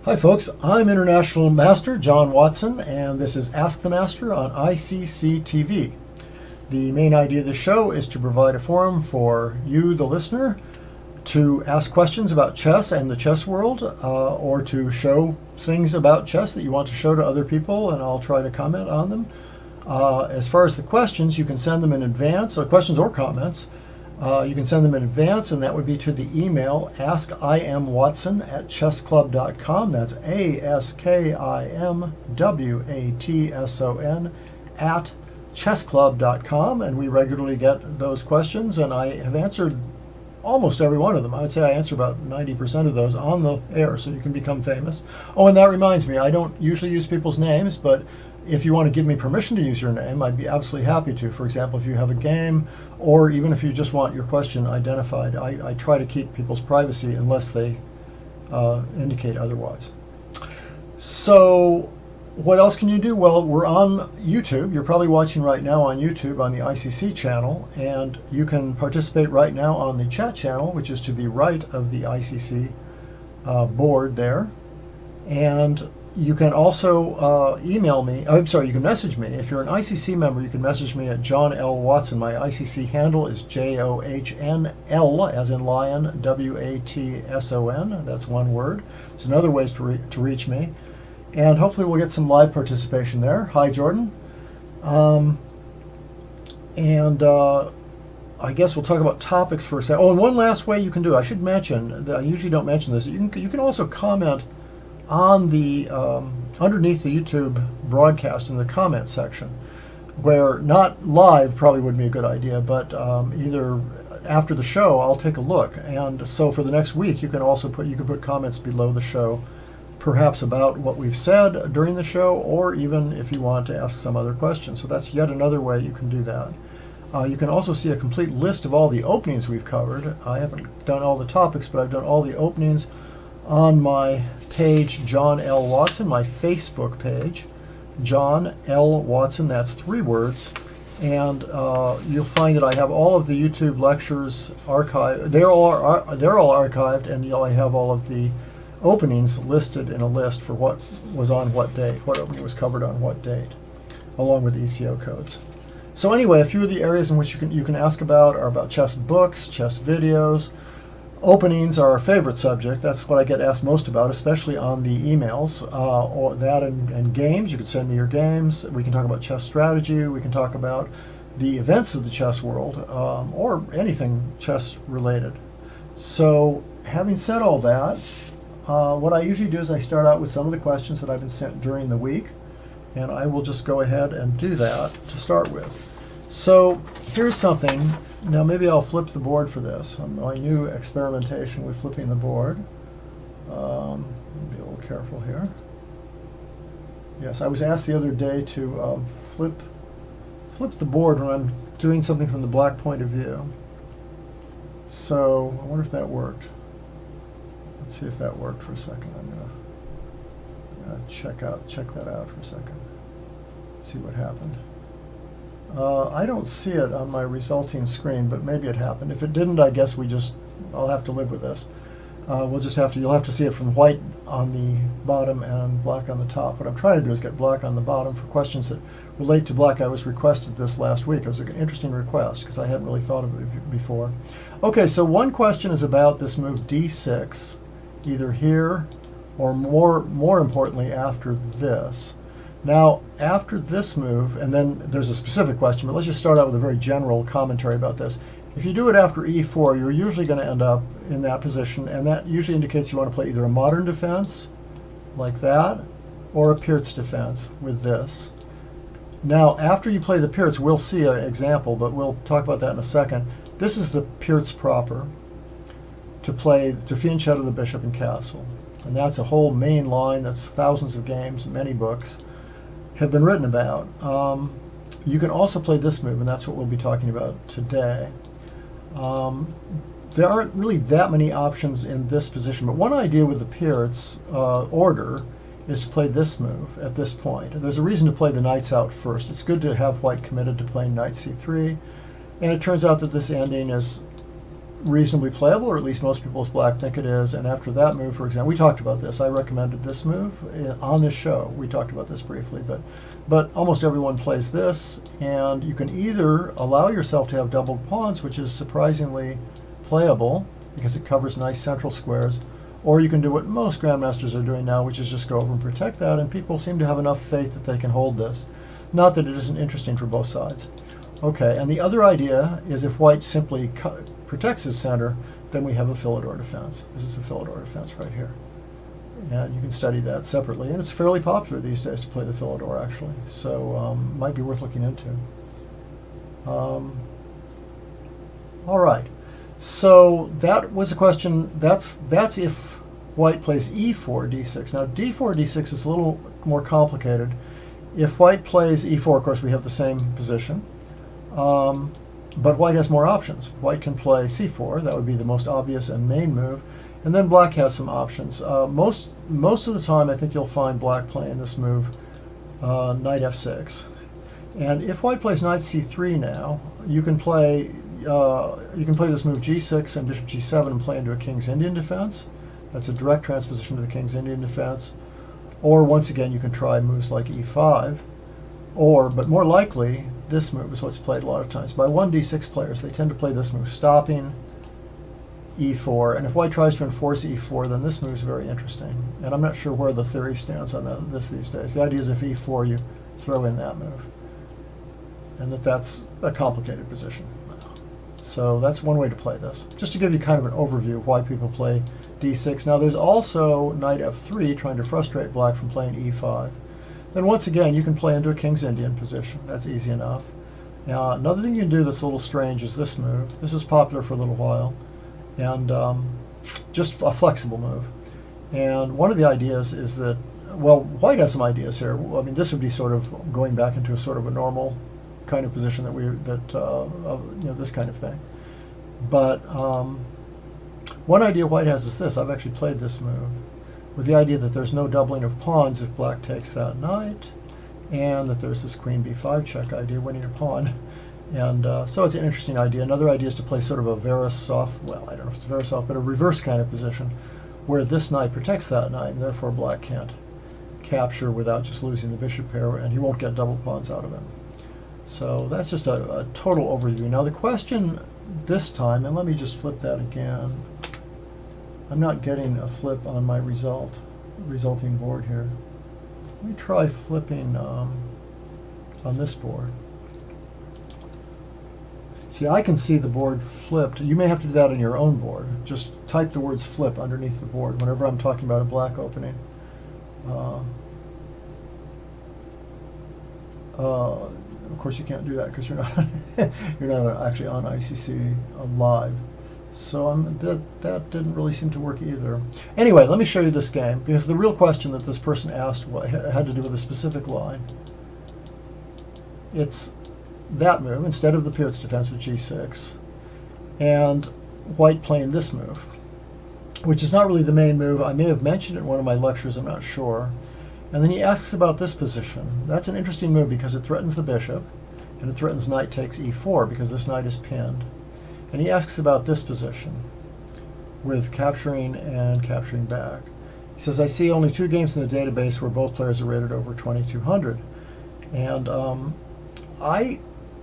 Hi folks, I'm International Master John Watson, and this is Ask the Master on ICC TV. The main idea of the show is to provide a forum for you, the listener, to ask questions about chess and the chess world, or to show things about chess that you want to show to other people, and I'll try to comment on them. As far as the questions, you can send them in advance, or questions or comments. You can send them in advance, and that would be to the email askimwatson@chessclub.com. That's ASKIMWATSON at chessclub.com, and we regularly get those questions, and I have answered almost every one of them. I would say I answer about 90% of those on the air, so you can become famous. Oh, and that reminds me, I don't usually use people's names, but if you want to give me permission to use your name, I'd be absolutely happy to. For example, if you have a game, or even if you just want your question identified, I try to keep people's privacy unless they indicate otherwise. So what else can you do? Well, we're on YouTube. You're probably watching right now on YouTube on the ICC channel, and you can participate right now on the chat channel, which is to the right of the ICC board there. And you can also email me. You can message me. If you're an ICC member, you can message me at John L. Watson. My ICC handle is JOHNL, as in lion, WATSON. That's one word. It's another way to reach me. And hopefully we'll get some live participation there. Hi, Jordan. I guess we'll talk about topics for a second. Oh, and one last way you can do it. I should mention, I usually don't mention this, you can also comment on the underneath the YouTube broadcast in the comment section, where not live probably would be a good idea, but either after the show I'll take a look. And so for the next week you can also put comments below the show, perhaps about what we've said during the show, or even if you want to ask some other question. So that's yet another way you can do that. You can also see a complete list of all the openings we've covered. I haven't done all the topics, but I've done all the openings on my page, John L. Watson, my Facebook page, John L. Watson, that's 3 words, and you'll find that I have all of the YouTube lectures archived. They're all archived, and I have all of the openings listed in a list for what was on what date, what opening was covered on what date, along with ECO codes. So anyway, a few of the areas in which you can ask about are about chess books, chess videos. Openings are our favorite subject. That's what I get asked most about, especially on the emails. Or that and games. You can send me your games. We can talk about chess strategy. We can talk about the events of the chess world, or anything chess related. So having said all that, what I usually do is I start out with some of the questions that I've been sent during the week, and I will just go ahead and do that to start with. So here's something. Now maybe I'll flip the board for this. On my new experimentation with flipping the board. Be a little careful here. Yes, I was asked the other day to flip the board when I'm doing something from the black point of view. So I wonder if that worked. Let's see if that worked for a second. I'm gonna check that out for a second. See what happened. I don't see it on my resulting screen, but maybe it happened. If it didn't, I guess I'll have to live with this. You'll have to see it from white on the bottom and black on the top. What I'm trying to do is get black on the bottom for questions that relate to black. I was requested this last week. It was an interesting request because I hadn't really thought of it before. Okay, so one question is about this move d6, either here or more importantly after this. Now, after this move, and then there's a specific question, but let's just start out with a very general commentary about this. If you do it after e4, you're usually going to end up in that position, and that usually indicates you want to play either a modern defense, like that, or a Pirtz defense with this. Now, after you play the Pirtz, we'll see an example, but we'll talk about that in a second. This is the Pirtz proper, to fianchetto the bishop and castle. And that's a whole main line. That's thousands of games, many books have been written about. You can also play this move, and that's what we'll be talking about today. There aren't really that many options in this position, but one idea with the Pirtz order is to play this move at this point. And there's a reason to play the knights out first. It's good to have white committed to playing knight c3, and it turns out that this ending is reasonably playable, or at least most people as black think it is. And after that move, for example, we talked about this. I recommended this move on this show. We talked about this briefly, but almost everyone plays this, and you can either allow yourself to have doubled pawns, which is surprisingly playable because it covers nice central squares, or you can do what most grandmasters are doing now, which is just go over and protect that, and people seem to have enough faith that they can hold this. Not that it isn't interesting for both sides. Okay, and the other idea is if white simply protects his center, then we have a Philidor defense. This is a Philidor defense right here. And you can study that separately, and it's fairly popular these days to play the Philidor, actually, so might be worth looking into. All right, so that was a question. That's if white plays e4, d6. Now d4, d6 is a little more complicated. If white plays e4, of course, we have the same position, but white has more options. White can play c4, that would be the most obvious and main move, and then black has some options. Most of the time, I think you'll find black playing this move, knight f6. And if white plays knight c3 now, you can play this move g6 and bishop g7 and play into a King's Indian defense. That's a direct transposition to the King's Indian defense. Or once again, you can try moves like e5. But more likely, this move is what's played a lot of times. By 1d6 players, they tend to play this move, stopping e4. And if white tries to enforce e4, then this move is very interesting. And I'm not sure where the theory stands on this these days. The idea is if e4, you throw in that move. And that's a complicated position. So that's one way to play this. Just to give you kind of an overview of why people play d6. Now there's also knight f3 trying to frustrate black from playing e5. Then once again, you can play into a King's Indian position. That's easy enough. Now another thing you can do that's a little strange is this move. This was popular for a little while, and just a flexible move. And one of the ideas is that, well, white has some ideas here. I mean, this would be sort of going back into a sort of a normal kind of position this kind of thing. But one idea white has is this. I've actually played this move with the idea that there's no doubling of pawns if black takes that knight, and that there's this queen b5 check idea, winning a pawn. And so it's an interesting idea. Another idea is to play sort of a Veresov, well, I don't know if it's Veresov, but a reverse kind of position where this knight protects that knight, and therefore black can't capture without just losing the bishop pair, and he won't get double pawns out of it. So that's just a total overview. Now the question this time, and let me just flip that again. I'm not getting a flip on my resulting board here. Let me try flipping on this board. See, I can see the board flipped. You may have to do that on your own board. Just type the words flip underneath the board whenever I'm talking about a black opening. Of course, you can't do that because you're not actually on ICC live. So that didn't really seem to work either. Anyway, let me show you this game, because the real question that this person asked had to do with a specific line. It's that move instead of the Pyrrhus defense with g6, and white playing this move, which is not really the main move. I may have mentioned it in one of my lectures, I'm not sure. And then he asks about this position. That's an interesting move because it threatens the bishop, and it threatens knight takes e4 because this knight is pinned. And he asks about this position with capturing and capturing back. He says, I see only 2 games in the database where both players are rated over 2200. And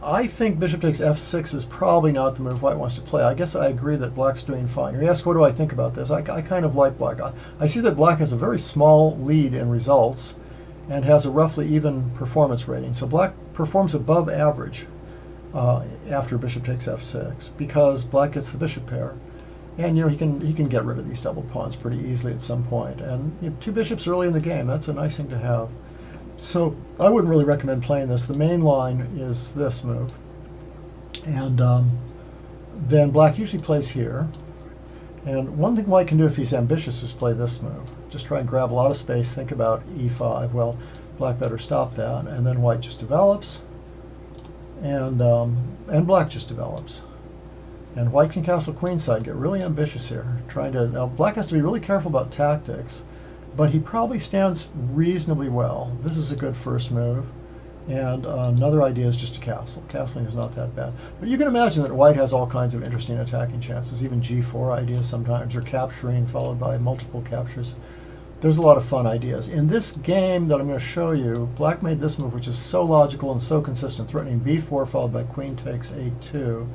I think bishop takes f6 is probably not the move white wants to play. I guess I agree that black's doing fine. He asks, what do I think about this? I kind of like black. I see that black has a very small lead in results and has a roughly even performance rating. So black performs above average after bishop takes f6 because black gets the bishop pair. And he can get rid of these double pawns pretty easily at some point. And 2 bishops early in the game, that's a nice thing to have. So I wouldn't really recommend playing this. The main line is this move. And then black usually plays here. And one thing white can do if he's ambitious is play this move. Just try and grab a lot of space, think about e5. Well, black better stop that. And then white just develops. And black just develops. And white can castle queenside, get really ambitious here. Now black has to be really careful about tactics. But he probably stands reasonably well. This is a good first move. And another idea is just to castle. Castling is not that bad. But you can imagine that white has all kinds of interesting attacking chances, even g4 ideas sometimes, or capturing followed by multiple captures. There's a lot of fun ideas. In this game that I'm going to show you, black made this move, which is so logical and so consistent, threatening b4 followed by queen takes a2.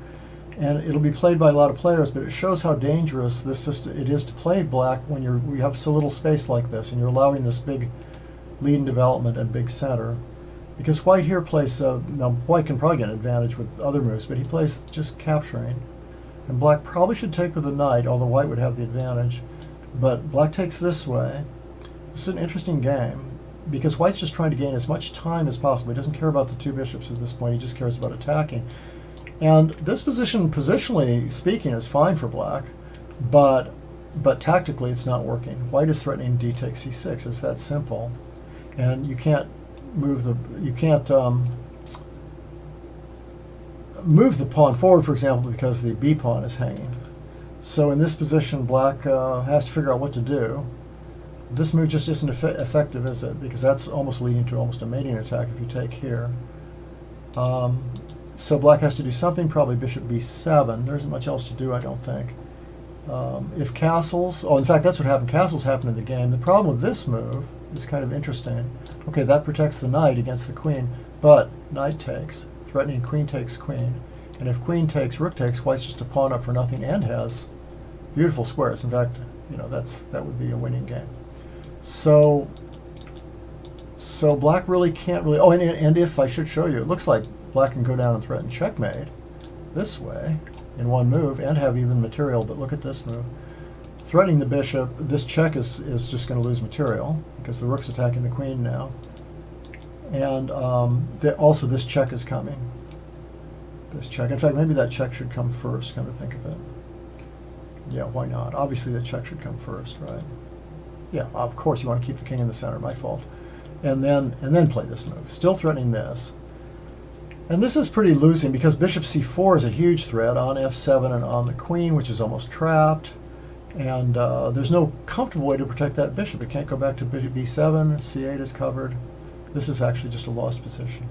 And it'll be played by a lot of players, but it shows how dangerous this system it is to play black when you have so little space like this, and you're allowing this big lead in development and big center. Because white here plays, now white can probably get an advantage with other moves, but he plays just capturing. And black probably should take with the knight, although white would have the advantage. But black takes this way. This is an interesting game, because white's just trying to gain as much time as possible. He doesn't care about the two bishops at this point, he just cares about attacking. And this position, positionally speaking, is fine for black, but tactically it's not working. White is threatening d takes c6, it's that simple. And you can't move the pawn forward, for example, because the b pawn is hanging. So in this position, black has to figure out what to do. This move just isn't effective, is it? Because that's almost leading to almost a mating attack if you take here. So black has to do something, probably bishop b7. There isn't much else to do, I don't think. If castles, oh, in fact, that's what happened. Castles happen in the game. The problem with this move is kind of interesting. Okay, that protects the knight against the queen, but knight takes, threatening queen takes queen. And if queen takes, rook takes, white's just a pawn up for nothing and has beautiful squares. In fact, you know, that would be a winning game. So black really can't really, oh, and if I should show you, it looks like black can go down and threaten checkmate this way in one move and have even material, but look at this move. Threatening the bishop, this check is just going to lose material because the rook's attacking the queen now. And also this check is coming. This check. In fact, maybe that check should come first, come to think of it. Yeah, why not? Obviously the check should come first, right? Yeah, of course you want to keep the king in the center, my fault. And then play this move. Still threatening this. And this is pretty losing because bishop c4 is a huge threat on f7 and on the queen, which is almost trapped. And there's no comfortable way to protect that bishop. It can't go back to bishop b7, c8 is covered. This is actually just a lost position.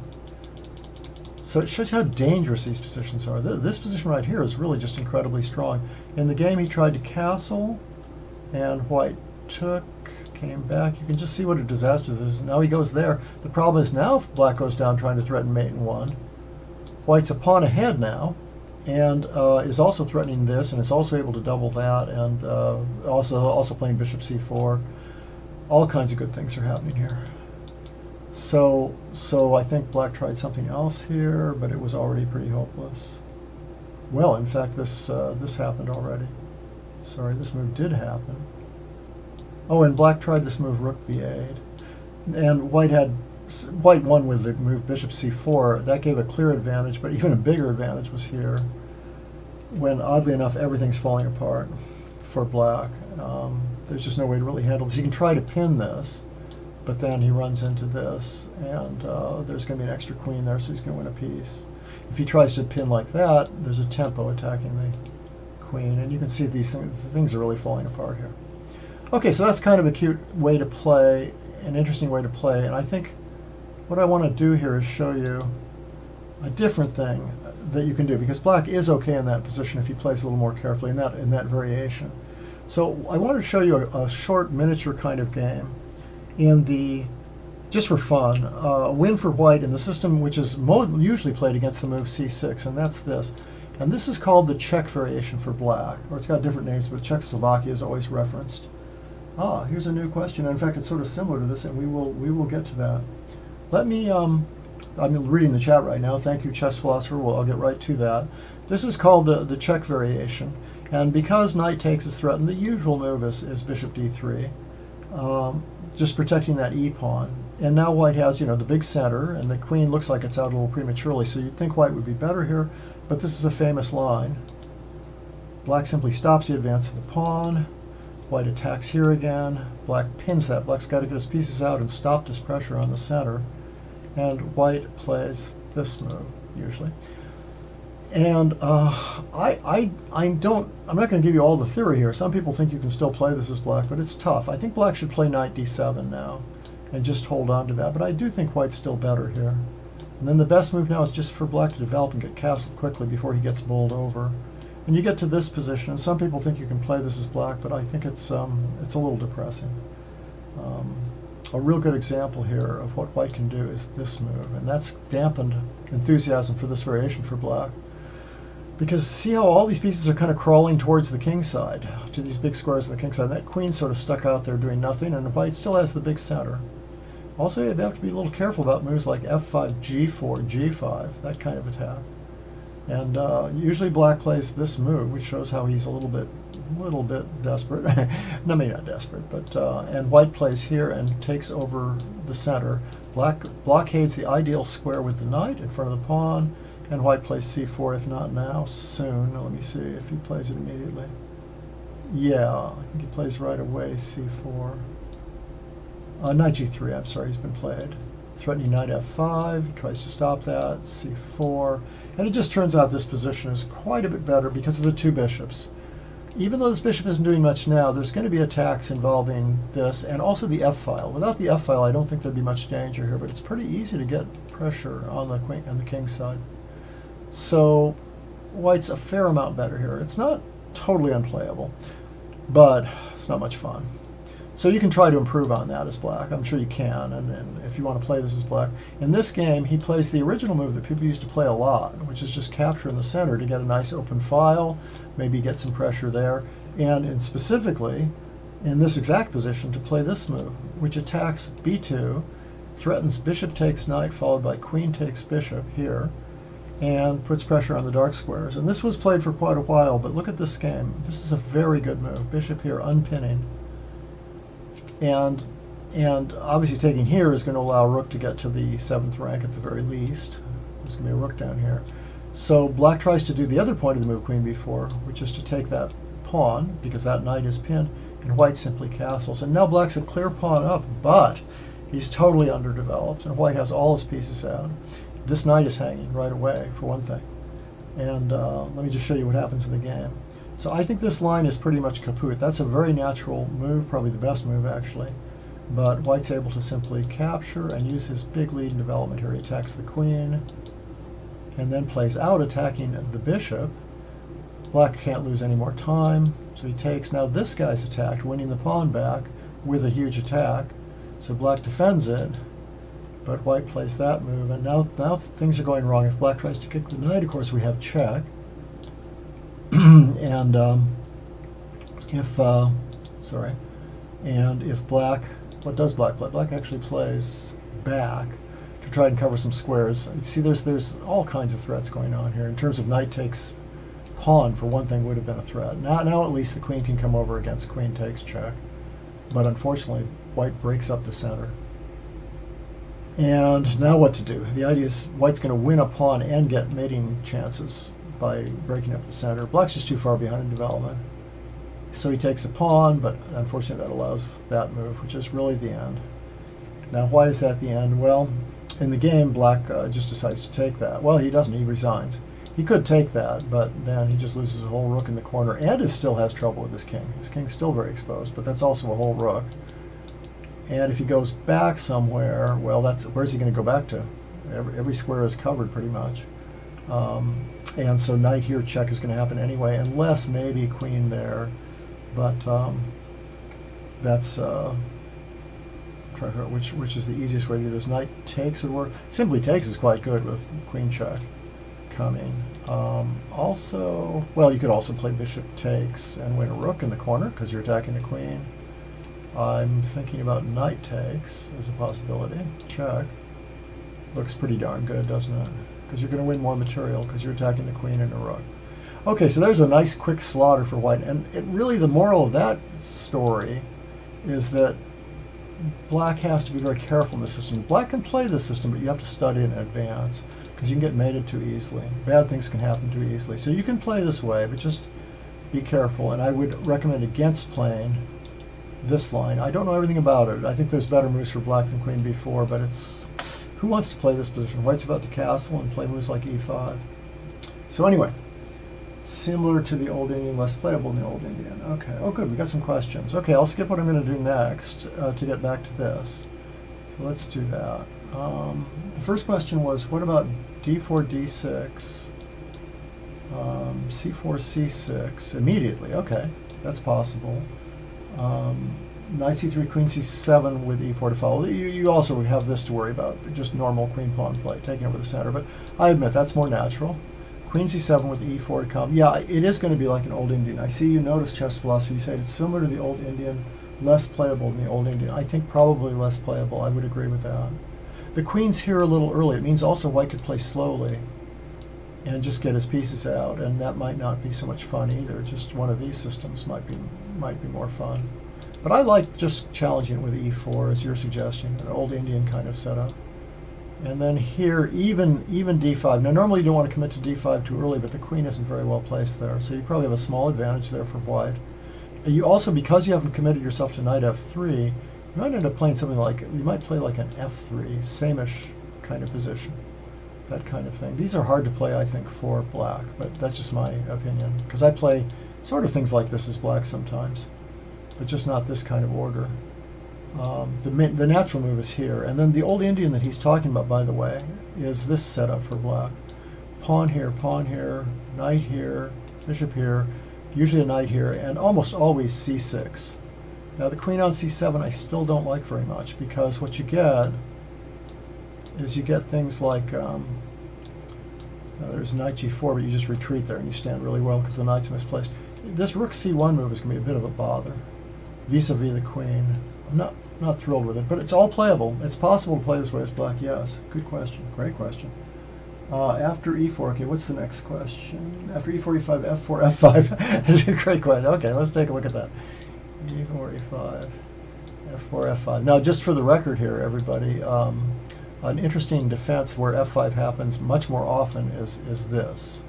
So it shows you how dangerous these positions are. This position right here is really just incredibly strong. In the game he tried to castle, and white took, came back. You can just see what a disaster this is. Now he goes there. The problem is now if black goes down trying to threaten mate in one, white's a pawn ahead now, and is also threatening this, and is also able to double that, and also playing bishop c4. All kinds of good things are happening here. So I think black tried something else here, but it was already pretty hopeless. Well, in fact, this happened already. Sorry, this move did happen. Oh, and black tried this move rook b8, and white won with the move bishop c4. That gave a clear advantage, but even a bigger advantage was here, when oddly enough everything's falling apart for black. There's just no way to really handle this. You can try to pin this, but then he runs into this, and there's going to be an extra queen there, so he's going to win a piece. If he tries to pin like that, there's a tempo attacking the queen, and you can see these things are really falling apart here. Okay, so that's kind of a cute way to play, an interesting way to play, and I think what I want to do here is show you a different thing that you can do, because black is okay in that position if he plays a little more carefully in that variation. So I want to show you a short miniature kind of game in the, just for fun, a win for white in the system which is usually played against the move c6, and that's this. And this is called the Czech variation for black, or it's got different names, but Czechoslovakia is always referenced. Ah, here's a new question. In fact, it's sort of similar to this, and we will get to that. Let me, I'm reading the chat right now. Thank you, Chess Philosopher. Well, I'll get right to that. This is called the Czech variation, and because knight takes is threatened, the usual move is bishop d3, just protecting that e-pawn. And now white has, the big center, and the queen looks like it's out a little prematurely, so you'd think white would be better here, but this is a famous line. Black simply stops the advance of the pawn. White attacks here again. Black pins that. Black's got to get his pieces out and stop this pressure on the center. And white plays this move, usually. And I'm not going to give you all the theory here. Some people think you can still play this as black, but it's tough. I think black should play knight d7 now and just hold on to that. But I do think white's still better here. And then the best move now is just for black to develop and get castled quickly before he gets bowled over. And you get to this position, and some people think you can play this as black, but I think it's a little depressing. A real good example here of what white can do is this move, and that's dampened enthusiasm for this variation for black. Because see how all these pieces are kind of crawling towards the king side, to these big squares on the king side. And that queen sort of stuck out there doing nothing, and white still has the big center. Also, you have to be a little careful about moves like f5, g4, g5, that kind of attack. And usually black plays this move, which shows how he's a little bit desperate. No, maybe not desperate, but and white plays here and takes over the center. Black blockades the ideal square with the knight in front of the pawn, and white plays c4, if not now, soon. Let me see if he plays it immediately. Yeah, I think he plays right away, c4. Knight g3, I'm sorry, he's been played. Threatening knight f5, he tries to stop that, c4. And it just turns out this position is quite a bit better because of the two bishops. Even though this bishop isn't doing much now, there's going to be attacks involving this and also the f-file. Without the f-file, I don't think there'd be much danger here, but it's pretty easy to get pressure on the queen and the king side. So white's a fair amount better here. It's not totally unplayable, but it's not much fun. So you can try to improve on that as black. I'm sure you can, and if you want to play this as black. In this game, he plays the original move that people used to play a lot, which is just capture in the center to get a nice open file, maybe get some pressure there, and specifically, in this exact position, to play this move, which attacks b2, threatens bishop takes knight, followed by queen takes bishop here, and puts pressure on the dark squares. And this was played for quite a while, but look at this game. This is a very good move. Bishop here, unpinning. And obviously taking here is going to allow rook to get to the 7th rank at the very least. There's going to be a rook down here. So black tries to do the other point of the move queen b4, which is to take that pawn, because that knight is pinned, and white simply castles. And now black's a clear pawn up, but he's totally underdeveloped, and white has all his pieces out. This knight is hanging right away, for one thing. And let me just show you what happens in the game. So I think this line is pretty much kaput. That's a very natural move, probably the best move actually. But white's able to simply capture and use his big lead in development here. He attacks the queen and then plays out attacking the bishop. Black can't lose any more time, so he takes. Now this guy's attacked, winning the pawn back with a huge attack. So black defends it, but white plays that move, and now things are going wrong. If black tries to kick the knight, of course we have check. And if black, what does black play? Black actually plays back to try and cover some squares. You see, there's all kinds of threats going on here. In terms of knight takes pawn, for one thing, would have been a threat. Now at least the queen can come over against queen takes check. But unfortunately, white breaks up the center. And now what to do? The idea is white's going to win a pawn and get mating chances by breaking up the center. Black's just too far behind in development. So he takes a pawn, but unfortunately that allows that move, which is really the end. Now why is that the end? Well, in the game, black just decides to take that. Well, he doesn't. He resigns. He could take that, but then he just loses a whole rook in the corner, and he still has trouble with his king. His king's still very exposed, but that's also a whole rook. And if he goes back somewhere, well, where's he going to go back to? Every square is covered pretty much. And so knight here check is going to happen anyway, unless maybe queen there. But that's which is the easiest way to do this. Knight takes would work. Simply takes is quite good with queen check coming. Also, well, you could also play bishop takes and win a rook in the corner because you're attacking the queen. I'm thinking about knight takes as a possibility. Check. Looks pretty darn good, doesn't it? Because you're going to win more material because you're attacking the queen and the rook. Okay, so there's a nice quick slaughter for white. And really the moral of that story is that black has to be very careful in the system. Black can play this system, but you have to study in advance because you can get mated too easily. Bad things can happen too easily. So you can play this way, but just be careful. And I would recommend against playing this line. I don't know everything about it. I think there's better moves for black than queen b4, but it's... Who wants to play this position? White's about to castle and play moves like e5. So anyway, similar to the Old Indian, less playable in the Old Indian. Okay, oh good, we got some questions. Okay, I'll skip what I'm going to do next to get back to this. So let's do that. The first question was, what about d4, d6, c4, c6 immediately? Okay, that's possible. Knight c3, queen c7 with e4 to follow. You also have this to worry about, just normal queen pawn play, taking over the center. But I admit that's more natural. Queen c7 with e4 to come. Yeah, it is going to be like an old Indian. I see you notice chess philosophy. You say it's similar to the old Indian, less playable than the old Indian. I think probably less playable. I would agree with that. The queen's here a little early. It means also white could play slowly and just get his pieces out, and that might not be so much fun either. Just one of these systems might be more fun. But I like just challenging it with e4, as you're suggesting, an old Indian kind of setup. And then here, even d5. Now, normally you don't want to commit to d5 too early, but the queen isn't very well placed there, so you probably have a small advantage there for white. You also, because you haven't committed yourself to knight f3, you might end up playing something like, you might play like an f3, same-ish kind of position, that kind of thing. These are hard to play, I think, for black, but that's just my opinion, because I play sort of things like this as black sometimes, but just not this kind of order. The natural move is here, and then the old Indian that he's talking about, by the way, is this setup for black. Pawn here, knight here, bishop here, usually a knight here, and almost always c6. Now the queen on c7 I still don't like very much, because what you get is you get things like, there's knight g4, but you just retreat there and you stand really well because the knight's misplaced. This rook c1 move is going to be a bit of a bother vis-a-vis the queen. I'm not thrilled with it, but it's all playable. It's possible to play this way as black, yes. Good question, great question. After e4, okay, what's the next question? After e4, e5, f4, f5. That's a great question. Okay, let's take a look at that. e4, e5, f4, f5. Now, just for the record here, everybody, an interesting defense where f5 happens much more often is this.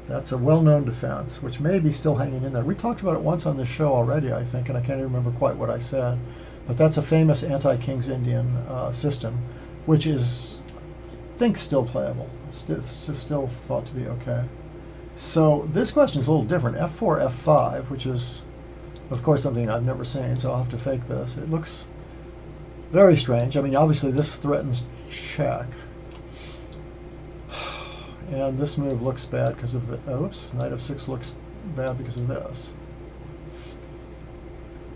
That's a well-known defense, which may be still hanging in there. We talked about it once on this show already, I think, and I can't even remember quite what I said. But that's a famous anti-King's Indian system, which is, I think, still playable. It's just still thought to be okay. So this question is a little different. f4, f5, which is, of course, something I've never seen, so I'll have to fake this. It looks very strange. I mean, obviously, this threatens check. And this move looks bad because of the, oops, knight f6 looks bad because of this.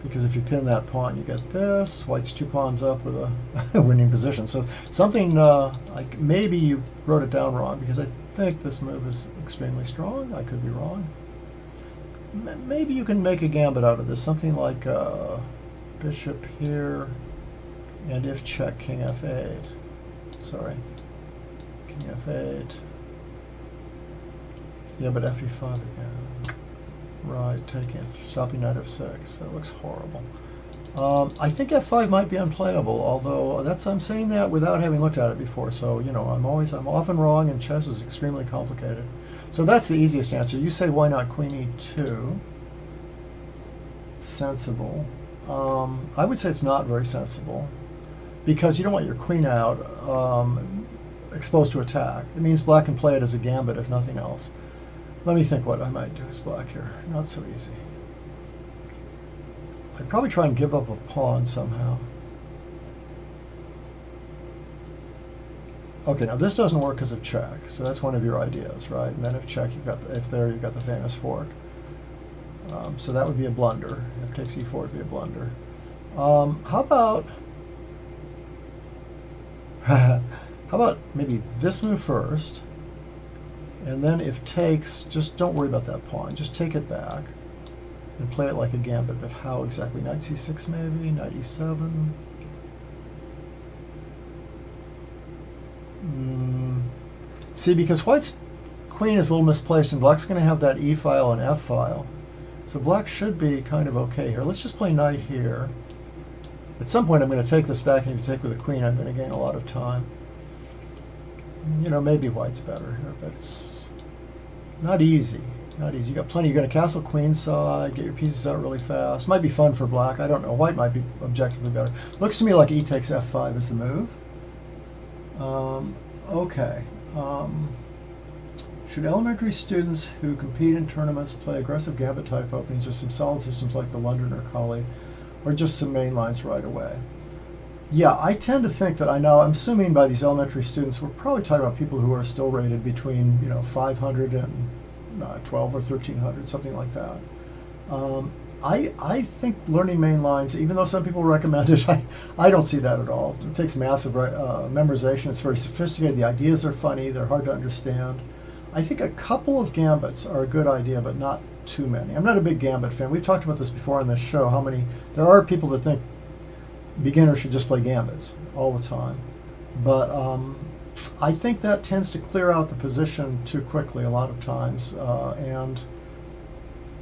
Because if you pin that pawn, you get this. White's 2 pawns up with a winning position. So something, like maybe you wrote it down wrong, because I think this move is extremely strong. I could be wrong. Maybe you can make a gambit out of this. Something like bishop here, and if check, king f8. Sorry, king f8. Yeah, but fe5 again. Right, taking it, stopping knight f6. That looks horrible. I think f5 might be unplayable, although I'm saying that without having looked at it before. So, you know, I'm often wrong, and chess is extremely complicated. So that's the easiest answer. You say, why not queen e2? Sensible. I would say it's not very sensible, because you don't want your queen out exposed to attack. It means black can play it as a gambit, if nothing else. Let me think what I might do as black here. Not so easy. I'd probably try and give up a pawn somehow. Okay, now this doesn't work because of check, so that's one of your ideas, right? And then if check, you've got the, if there, you've got the famous fork. So that would be a blunder. If takes e4 would be a blunder. How about how about maybe this move first, and then if takes, just don't worry about that pawn. Just take it back and play it like a gambit. But how exactly? Knight c6 maybe? Knight e7? See, because white's queen is a little misplaced, and black's going to have that e file and f file. So black should be kind of okay here. Let's just play knight here. At some point I'm going to take this back, and if you take with a queen, I'm going to gain a lot of time. You know, maybe white's better here, but it's not easy. Not easy. You got plenty. You're going to castle queenside, get your pieces out really fast. Might be fun for black. I don't know. White might be objectively better. Looks to me like e takes f5 is the move. Okay. Should elementary students who compete in tournaments play aggressive gambit type openings or some solid systems like the Londoner Collie, or just some main lines right away? Yeah, I tend to think that I'm assuming by these elementary students, we're probably talking about people who are still rated between 500 and 12 or 1300, something like that. I think learning main lines, even though some people recommend it, I don't see that at all. It takes massive memorization. It's very sophisticated. The ideas are funny. They're hard to understand. I think a couple of gambits are a good idea, but not too many. I'm not a big gambit fan. We've talked about this before on this show, how many, there are people that think beginners should just play gambits all the time. But I think that tends to clear out the position too quickly a lot of times.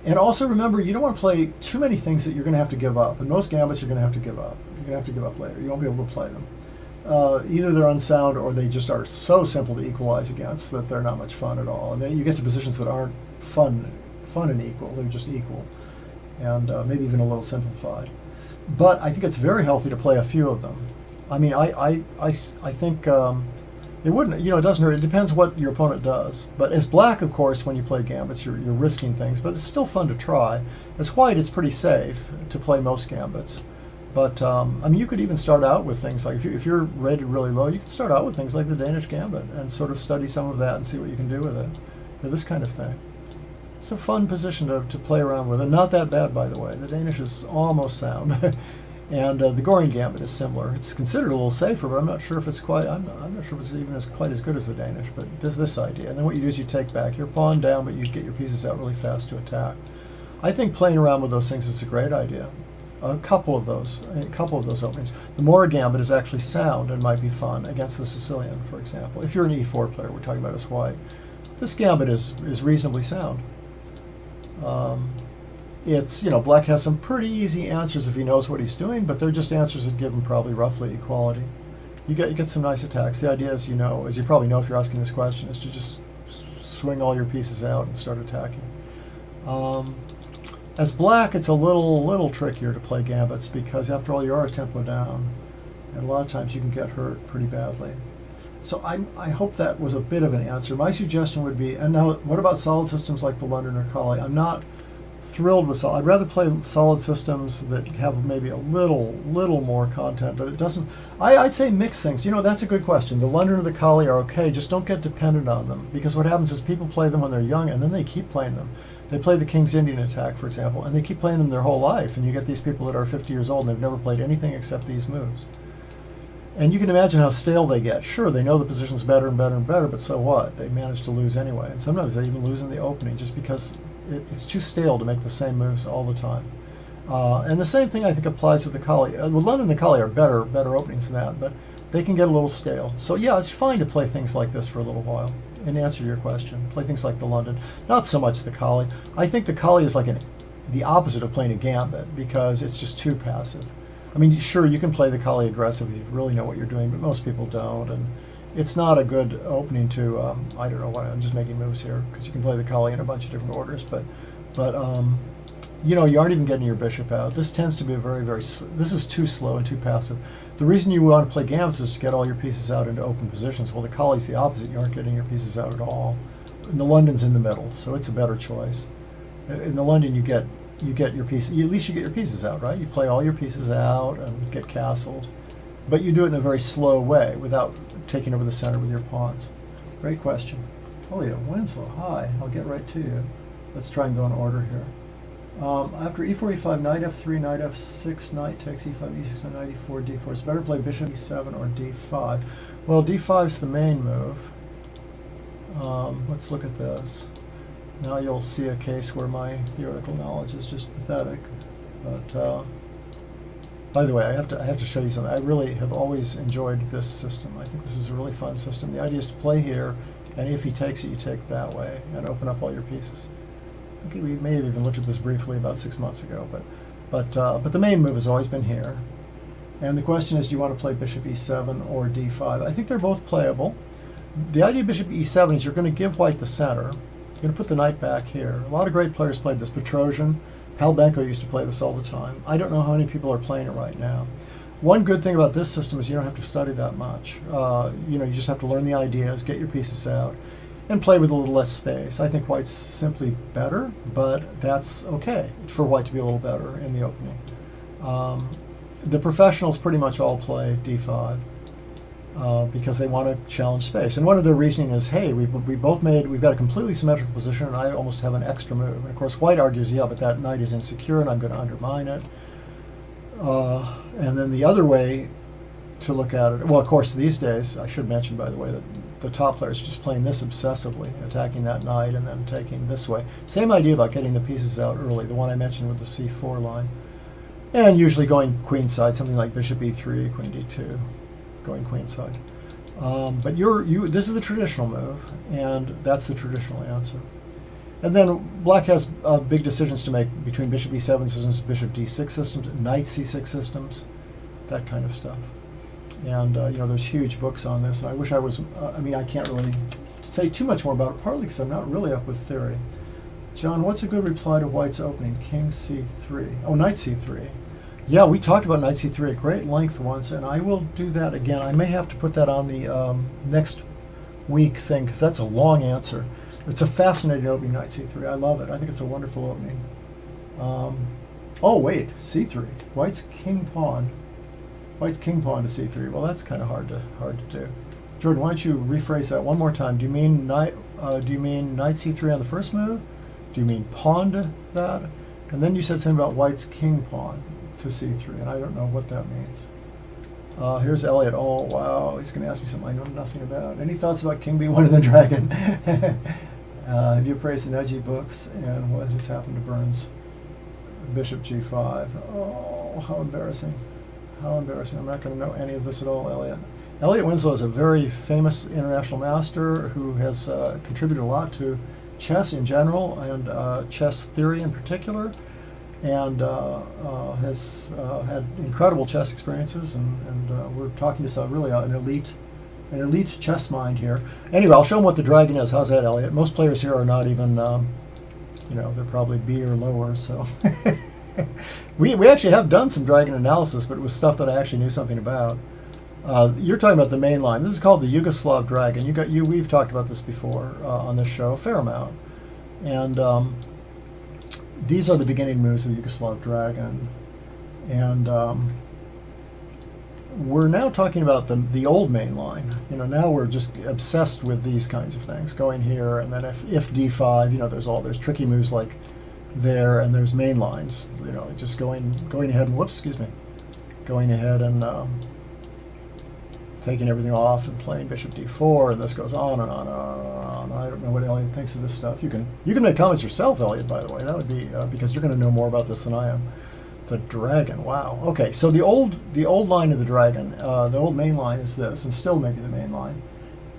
And also remember, you don't want to play too many things that you're going to have to give up. And most gambits you're going to have to give up. You're going to have to give up later. You won't be able to play them. Either they're unsound or they just are so simple to equalize against that they're not much fun at all. And then you get to positions that aren't fun and equal. They're just equal. And maybe even a little simplified. But I think it's very healthy to play a few of them. I mean, I think it wouldn't, it doesn't hurt. It depends what your opponent does. But as black, of course, when you play gambits, you're risking things, but it's still fun to try. As white, it's pretty safe to play most gambits. But, I mean, you could even start out with things like, if you're rated really low, you can start out with things like the Danish Gambit and sort of study some of that and see what you can do with it. This kind of thing. It's a fun position to play around with, and not that bad, by the way. The Danish is almost sound. And the Chigorin Gambit is similar. It's considered a little safer, but I'm not sure if it's quite. I'm not sure if it's even quite as good as the Danish. But there's this idea, and then what you do is you take back your pawn down, but you get your pieces out really fast to attack. I think playing around with those things is a great idea. A couple of those openings. The Mora Gambit is actually sound and might be fun against the Sicilian, for example. If you're an E4 player, we're talking about as white. This Gambit is reasonably sound. It's, black has some pretty easy answers if he knows what he's doing, but they're just answers that give him probably roughly equality. You get some nice attacks. The idea is, as you probably know if you're asking this question, is to just swing all your pieces out and start attacking. As black, it's a little trickier to play gambits because, after all, you are a tempo down, and a lot of times you can get hurt pretty badly. So I hope that was a bit of an answer. My suggestion would be, and now what about solid systems like the London or Kali? I'm not thrilled with solid. I'd rather play solid systems that have maybe a little more content, but it doesn't. I'd say mix things. That's a good question. The London or the Kali are okay. Just don't get dependent on them, because what happens is people play them when they're young, and then they keep playing them. They play the King's Indian attack, for example, and they keep playing them their whole life, and you get these people that are 50 years old and they've never played anything except these moves. And you can imagine how stale they get. Sure, they know the position's better and better and better, but so what? They manage to lose anyway. And sometimes they even lose in the opening just because it's too stale to make the same moves all the time. And the same thing, I think, applies with the Kali. London and the Kali are better openings than that, but they can get a little stale. So yeah, it's fine to play things like this for a little while. In answer to your question, play things like the London. Not so much the Kali. I think the Kali is like the opposite of playing a gambit because it's just too passive. I mean, sure, you can play the Kali aggressive if you really know what you're doing, but most people don't. And it's not a good opening to, I don't know why, I'm just making moves here, because you can play the Kali in a bunch of different orders. But you aren't even getting your bishop out. This tends to be this is too slow and too passive. The reason you want to play gambits is to get all your pieces out into open positions. Well, the Kali's the opposite. You aren't getting your pieces out at all. And the London's in the middle, so it's a better choice. In the London, you get your pieces. At least you get your pieces out, right? You play all your pieces out and get castled, but you do it in a very slow way without taking over the center with your pawns. Great question. Julio Winslow, hi. I'll get right to you. Let's try and go in order here. After e4, e5, knight f3, knight f6, knight takes e5, e6, knight e4, d4. It's better to play bishop e7 or d5. Well, d5 is the main move. Let's look at this. Now you'll see a case where my theoretical knowledge is just pathetic. But by the way, I have to show you something. I really have always enjoyed this system. I think this is a really fun system. The idea is to play here, and if he takes it, you take that way and open up all your pieces. Okay, we may have even looked at this briefly about 6 months ago, but the main move has always been here. And the question is, do you want to play bishop e7 or d5? I think they're both playable. The idea of bishop e7 is you're going to give white the center. You're going to put the knight back here. A lot of great players played this. Petrosian, Palbenko used to play this all the time. I don't know how many people are playing it right now. One good thing about this system is you don't have to study that much. You just have to learn the ideas, get your pieces out, and play with a little less space. I think white's simply better, but that's okay for white to be a little better in the opening. the professionals pretty much all play d5 because they want to challenge space. And one of their reasoning is, hey, we've got a completely symmetrical position, and I almost have an extra move. And of course, white argues, yeah, but that knight is insecure, and I'm going to undermine it. And then the other way to look at it, well, of course, these days, I should mention, by the way, that the top player is just playing this obsessively, attacking that knight and then taking this way. Same idea about getting the pieces out early, the one I mentioned with the c4 line. And usually going queenside, something like bishop e3, queen d2, going queenside. But this is the traditional move, and that's the traditional answer. And then black has big decisions to make between bishop e7 systems, bishop d6 systems, knight c6 systems, that kind of stuff. And there's huge books on this. And I wish I was. I can't really say too much more about it, partly because I'm not really up with theory. John, what's a good reply to white's opening? King c3. Oh, knight c3. Yeah, we talked about knight c3 at great length once, and I will do that again. I may have to put that on the next week thing, because that's a long answer. It's a fascinating opening, knight c3. I love it. I think it's a wonderful opening. Oh, wait, c3. White's king pawn. White's king pawn to c3. Well, that's kind of hard to do. Jordan, why don't you rephrase that one more time? Do you mean knight c3 on the first move? Do you mean pawn to that? And then you said something about white's king pawn to c3, and I don't know what that means. Here's Elliot. Oh, wow, he's going to ask me something I know nothing about. Any thoughts about King B1 of the Dragon? Have you praised the Neji books, and what has happened to Burns? Bishop g5. Oh, how embarrassing. How embarrassing. I'm not going to know any of this at all, Elliot. Elliot Winslow is a very famous international master who has contributed a lot to chess in general and chess theory in particular, and has had incredible chess experiences, and we're talking to really an elite chess mind here. Anyway, I'll show them what the dragon is. How's that, Elliot? Most players here are not even, they're probably B or lower, so... we actually have done some dragon analysis, but it was stuff that I actually knew something about. You're talking about the main line. This is called the Yugoslav dragon. We've talked about this before on this show a fair amount, and these are the beginning moves of the Yugoslav dragon, and we're now talking about the old main line. Now we're just obsessed with these kinds of things, going here, and then if d5, there's tricky moves like there, and there's main lines, just going ahead and going ahead and taking everything off and playing bishop d4, and this goes on and on and on and on. I don't know what Elliot thinks of this stuff. You can make comments yourself, Elliot, by the way. That would be because you're going to know more about this than I am. The dragon, wow. Okay, so the old line of the dragon, the old main line is this, and still maybe the main line.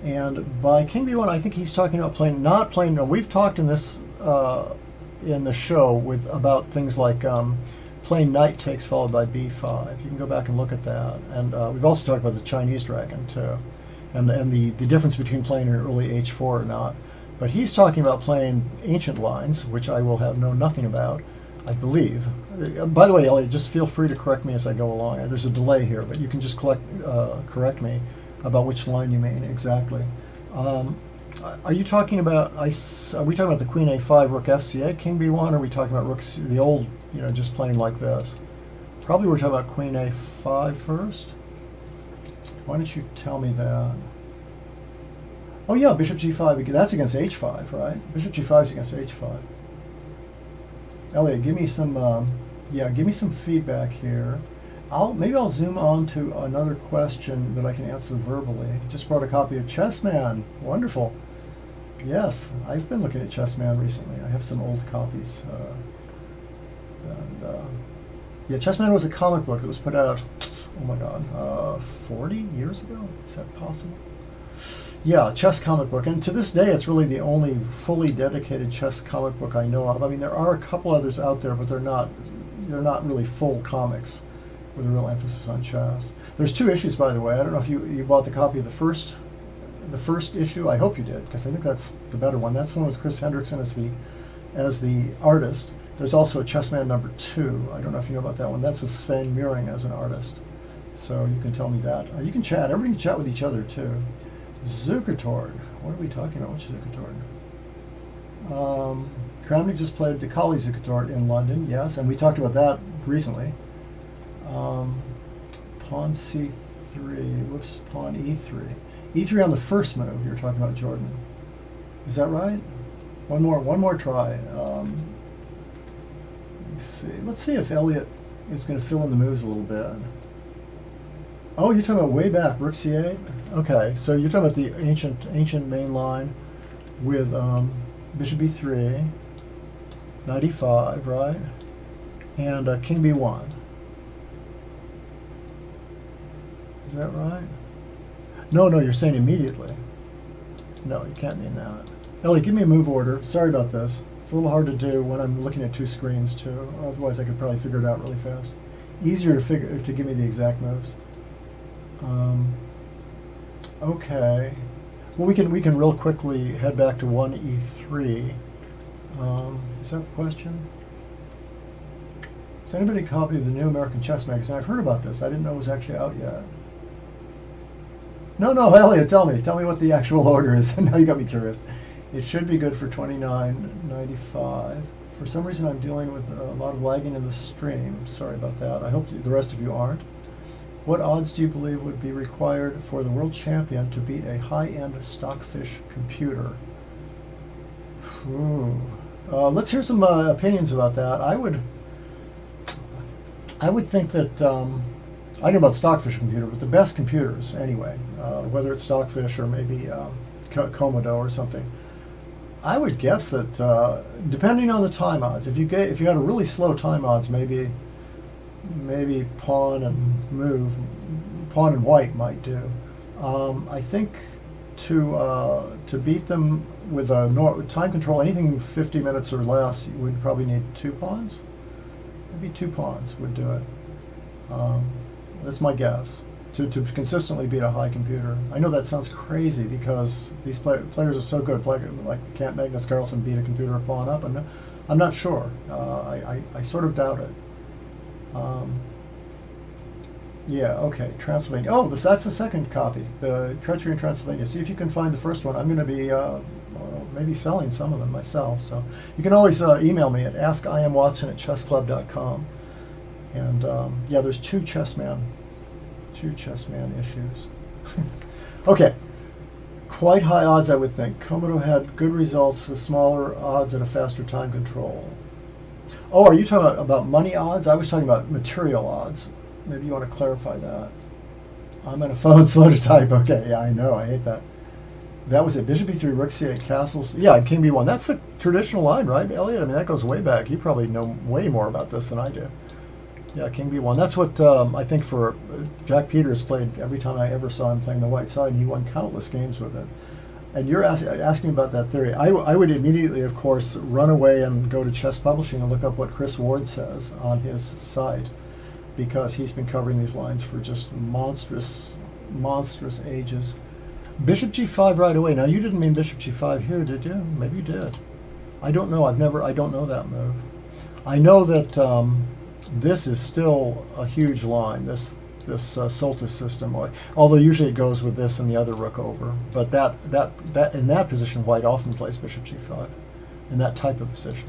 And by King B1, I think he's talking about not playing. No, we've talked in this in the show about things like playing knight takes followed by b5. You can go back and look at that. And we've also talked about the Chinese dragon too, and the difference between playing an early h4 or not. But he's talking about playing ancient lines, which I will have known nothing about, I believe. By the way, Elliot, just feel free to correct me as I go along. There's a delay here, but you can just correct me about which line you mean exactly. Are you talking about? Are we talking about the Queen A5, Rook FCA, King B1? Or are we talking about Rook the old, just playing like this? Probably we're talking about Queen A5 first. Why don't you tell me that? Oh yeah, Bishop G5. That's against H5, right? Bishop G5 is against H5. Elliot, give me some feedback here. Maybe I'll zoom on to another question that I can answer verbally. Just brought a copy of Chessman. Wonderful. Yes, I've been looking at Chessman recently. I have some old copies. Chessman was a comic book that was put out, oh my God, 40 years ago? Is that possible? Yeah, chess comic book. And to this day, it's really the only fully dedicated chess comic book I know of. I mean, there are a couple others out there, but they're not really full comics with a real emphasis on chess. There's 2 issues, by the way. I don't know if you bought the copy of the first issue. I hope you did, because I think that's the better one. That's the one with Chris Hendrickson as the artist. There's also a Chessman #2. I don't know if you know about that one. That's with Sven Muring as an artist. So you can tell me that. You can chat. Everybody can chat with each other too. Zukertord. What are we talking about? Which Zukertord? Kramnik just played the Kali Zukertord in London. Yes, and we talked about that recently. Pawn c3. Whoops, pawn e3. E3 on the first move. You're talking about, Jordan. Is that right? One more try. Let me see. Let's see if Elliot is going to fill in the moves a little bit. Oh, you're talking about way back, rook c8. Okay, so you're talking about the ancient main line with bishop b3, knight e5, right? And king b1. Is that right? No, you're saying immediately. No, you can't mean that. Elliot, give me a move order. Sorry about this. It's a little hard to do when I'm looking at two screens too. Otherwise, I could probably figure it out really fast. Easier to give me the exact moves. Okay. Well, we can real quickly head back to 1e3. Is that the question? Has anybody copied the New American Chess Magazine? I've heard about this. I didn't know it was actually out yet. No, Elliot, tell me what the actual order is. Now you got me curious. It should be good for 29.95. For some reason, I'm dealing with a lot of lagging in the stream. Sorry about that. I hope the rest of you aren't. What odds do you believe would be required for the world champion to beat a high-end stockfish computer? Let's hear some opinions about that. I would think that I know about stockfish computer, but the best computers anyway, whether it's stockfish or maybe Komodo or something. I would guess that depending on the time odds, if you had a really slow time odds, maybe pawn and white might do. I think to beat them with a time control, anything 50 minutes or less, you would probably need 2 pawns. Maybe 2 pawns would do it. That's my guess. To consistently beat a high computer. I know that sounds crazy because these players are so good. Like, can't Magnus Carlsen beat a computer a pawn up? I'm not sure. I sort of doubt it. Yeah, okay, Transylvania. Oh, that's the second copy, the Treachery in Transylvania. See if you can find the first one. I'm going to be maybe selling some of them myself. So you can always email me at askimwatson@chessclub.com. And yeah, there's two chessman issues. Okay, quite high odds, I would think. Komodo had good results with smaller odds at a faster time control. Oh, are you talking about money odds? I was talking about material odds. Maybe you want to clarify that. I'm on a phone, slow to type. Okay, yeah, I know. I hate that. That was it. Bishop b3, rook c8, castles. Yeah, king b1. That's the traditional line, right, Elliot? I mean, that goes way back. You probably know way more about this than I do. Yeah, king b1. That's what I think for Jack Peters played every time I ever saw him playing the white side, and he won countless games with it. And you're asking about that theory. I would immediately, of course, run away and go to Chess Publishing and look up what Chris Ward says on his site, because he's been covering these lines for just monstrous ages. Bishop g5 right away. Now, you didn't mean bishop g5 here, did you? Maybe you did. I don't know. I don't know that move. I know that this is still a huge line, this Soltis system, although usually it goes with this and the other rook over. But that in that position, white often plays bishop g5 in that type of position.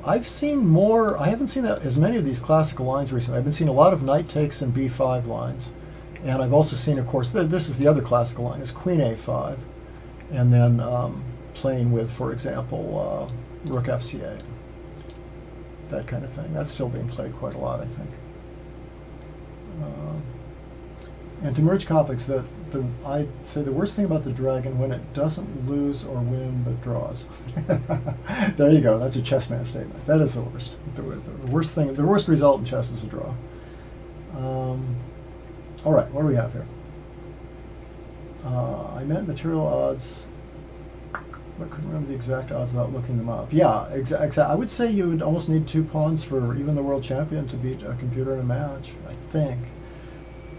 I've seen more. I haven't seen as many of these classical lines recently. I've been seeing a lot of knight takes and b5 lines, and I've also seen, of course, this is the other classical line, is queen a5, and then playing with, for example, rook fc8. That kind of thing. That's still being played quite a lot, I think. And to merge topics, I'd say the worst thing about the dragon when it doesn't lose or win but draws. There you go. That's a chessman statement. That is the worst. The worst thing. The worst result in chess is a draw. All right. What do we have here? I meant material odds. I couldn't remember the exact odds without looking them up. Yeah, I would say you would almost need 2 pawns for even the world champion to beat a computer in a match, I think.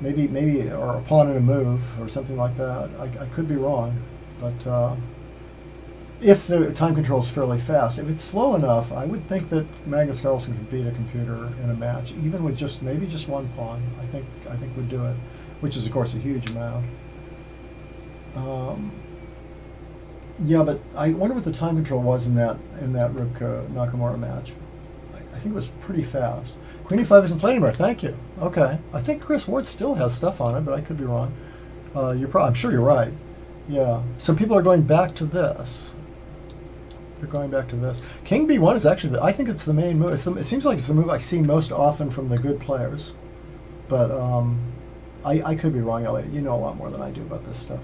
Maybe, or a pawn in a move, or something like that. I could be wrong, but if the time control is fairly fast. If it's slow enough, I would think that Magnus Carlsen could beat a computer in a match, even with maybe just 1 pawn. I think would do it, which is, of course, a huge amount. Yeah, but I wonder what the time control was in that Rook Nakamura match. I I think it was pretty fast. Queen e5 isn't played anymore. Thank you. Okay. I think Chris Ward still has stuff on it, but I could be wrong. I'm sure you're right. Yeah. So people are going back to this. They're going back to this. King b1 is actually, I think it's the main move. It seems like it's the move I see most often from the good players. But I could be wrong, Elliot. You know a lot more than I do about this stuff.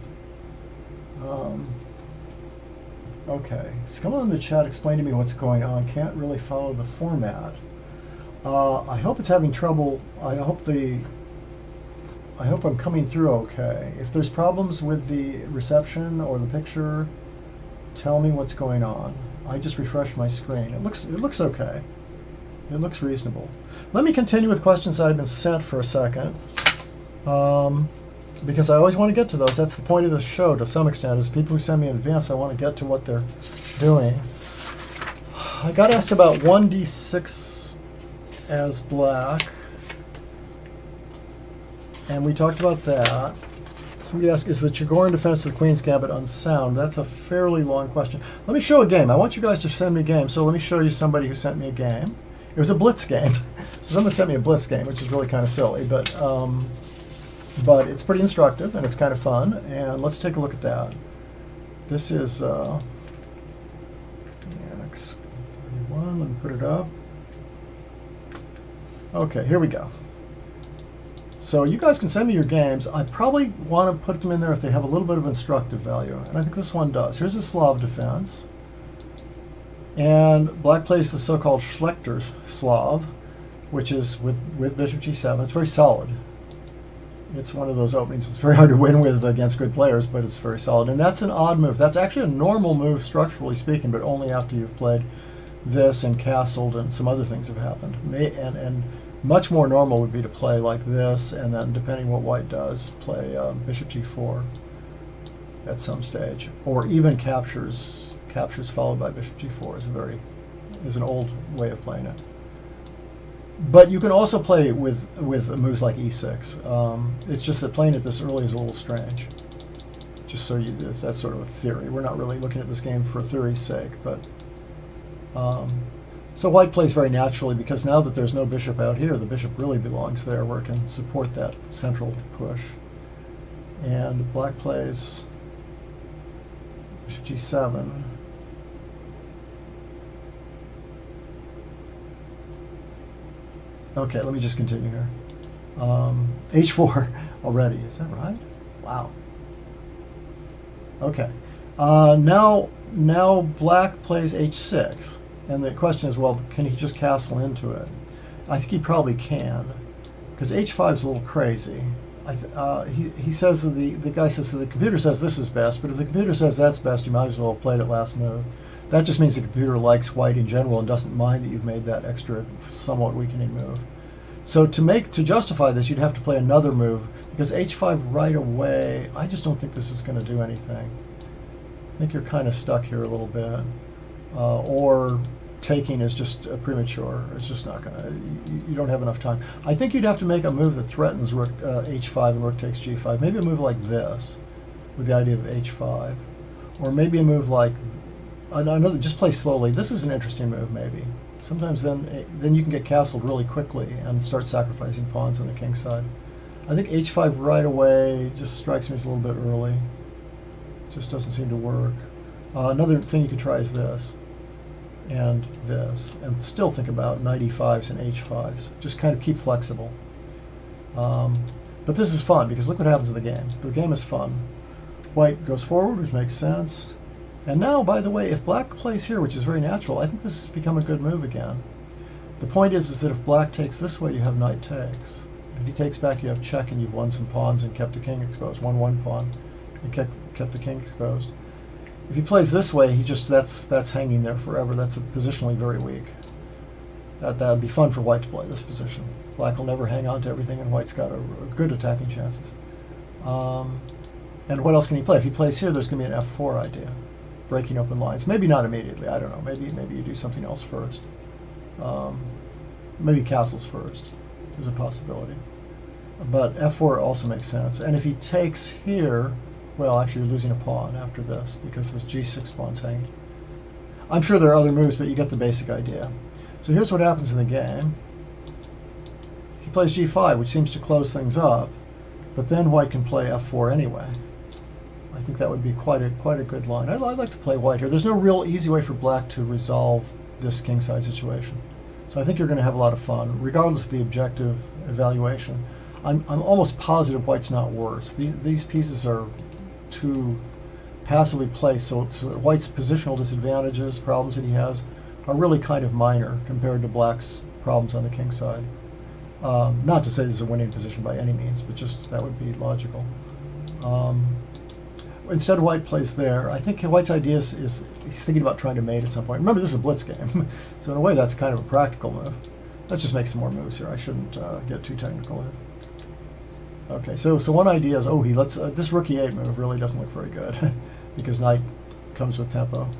Okay. Someone in the chat explain to me what's going on. Can't really follow the format. I hope it's having trouble. I hope I'm coming through okay. If there's problems with the reception or the picture, tell me what's going on. I just refreshed my screen. It looks okay. It looks reasonable. Let me continue with questions that I've been sent for a second, because I always want to get to those. That's the point of the show to some extent, is people who send me in advance, I want to get to what they're doing. I got asked about 1d6 as black, and we talked about that. Somebody asked, is the Chigorin Defense of the Queen's Gambit unsound? That's a fairly long question. Let me show a game. I want you guys to send me a game, so let me show you somebody who sent me a game. It was a blitz game. So someone sent me a blitz game, which is really kind of silly, but it's pretty instructive and it's kind of fun, and let's take a look at that. This is Nf3 let me put it up. Okay, here we go. So you guys can send me your games. I probably want to put them in there if they have a little bit of instructive value, and I think this one does. Here's a Slav defense, and black plays the so-called Schlecter's Slav, which is with bishop g7. It's very solid. It's one of those openings it's very hard to win with against good players, but it's very solid. And that's an odd move. That's actually a normal move, structurally speaking, but only after you've played this and castled and some other things have happened. And much more normal would be to play like this, and then, depending what white does, play bishop g4 at some stage, or even captures followed by bishop g4 is an old way of playing it. But you can also play with moves like e6. It's just that playing it this early is a little strange. Just so that's sort of a theory. We're not really looking at this game for theory's sake, but so white plays very naturally, because now that there's no bishop out here, the bishop really belongs there where it can support that central push. And black plays bishop g7. Okay, let me just continue here. H4 already, is that right? Wow. Okay. Now black plays h6. And the question is, well, can he just castle into it? I think he probably can, because h5 is a little crazy. He says the guy says that the computer says this is best, but if the computer says that's best, you might as well have played it last move. That just means the computer likes white in general and doesn't mind that you've made that extra, somewhat weakening move. So to justify this, you'd have to play another move, because h5 right away, I just don't think this is going to do anything. I think you're kind of stuck here a little bit. Or taking is just premature. It's just not going to, you don't have enough time. I think you'd have to make a move that threatens rook h5 and rook takes g5. Maybe a move like this, with the idea of h5. Or maybe a move like, another, just play slowly. This is an interesting move, maybe. Sometimes then you can get castled really quickly and start sacrificing pawns on the king's side. I think h5 right away just strikes me as a little bit early. Just doesn't seem to work. Another thing you could try is this. And this, and still think about knight e5s and h5s. Just kind of keep flexible. But this is fun, because look what happens in the game. The game is fun. White goes forward, which makes sense. And now, by the way, if black plays here, which is very natural, I think this has become a good move again. The point is that if black takes this way, you have knight takes. If he takes back, you have check, and you've won some pawns and kept the king exposed. Won one pawn and kept the king exposed. If he plays this way, that's hanging there forever. That's positionally very weak. That would be fun for white to play this position. Black will never hang on to everything, and white's got a good attacking chances. And what else can he play? If he plays here, there's going to be an f4 idea, breaking open lines. Maybe not immediately. I don't know. Maybe you do something else first. Maybe castles first is a possibility. But f4 also makes sense. And if he takes here, well, actually, you're losing a pawn after this, because this g6 pawn's hanging. I'm sure there are other moves, but you get the basic idea. So here's what happens in the game. He plays g5, which seems to close things up, but then white can play f4 anyway. I think that would be quite a good line. I'd like to play white here. There's no real easy way for black to resolve this kingside situation. So I think you're going to have a lot of fun, regardless of the objective evaluation. I'm almost positive white's not worse. These pieces are too passively placed, so white's positional disadvantages, problems that he has, are really kind of minor compared to black's problems on the king side. Not to say this is a winning position by any means, but just that would be logical. Instead, white plays there. I think white's idea is he's thinking about trying to mate at some point. Remember, this is a blitz game, so in a way that's kind of a practical move. Let's just make some more moves here. I shouldn't get too technical with it. Okay, so one idea is, he lets this rook e8 move really doesn't look very good because knight comes with tempo.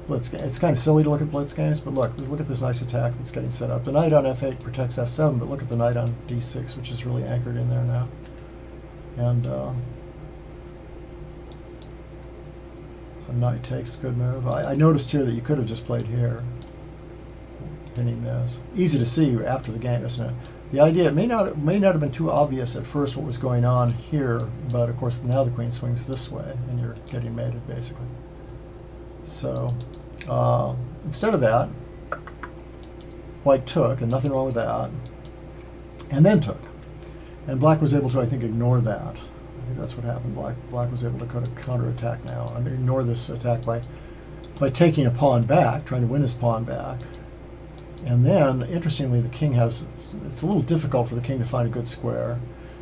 Blitz game. It's kind of silly to look at blitz games, but look at this nice attack that's getting set up. The knight on f8 protects f7, but look at the knight on d6, which is really anchored in there now. And a knight takes, good move. I noticed here that you could have just played here, pinning this. Easy to see after the game, isn't it? The idea, it may not have been too obvious at first what was going on here, but of course now the queen swings this way, and you're getting mated basically. So instead of that, white took, and nothing wrong with that, and then took. And black was able to, I think, ignore that. I think that's what happened. Black was able to kind of counterattack now and ignore this attack by taking a pawn back, trying to win his pawn back. And then, interestingly, the king has, it's a little difficult for the king to find a good square.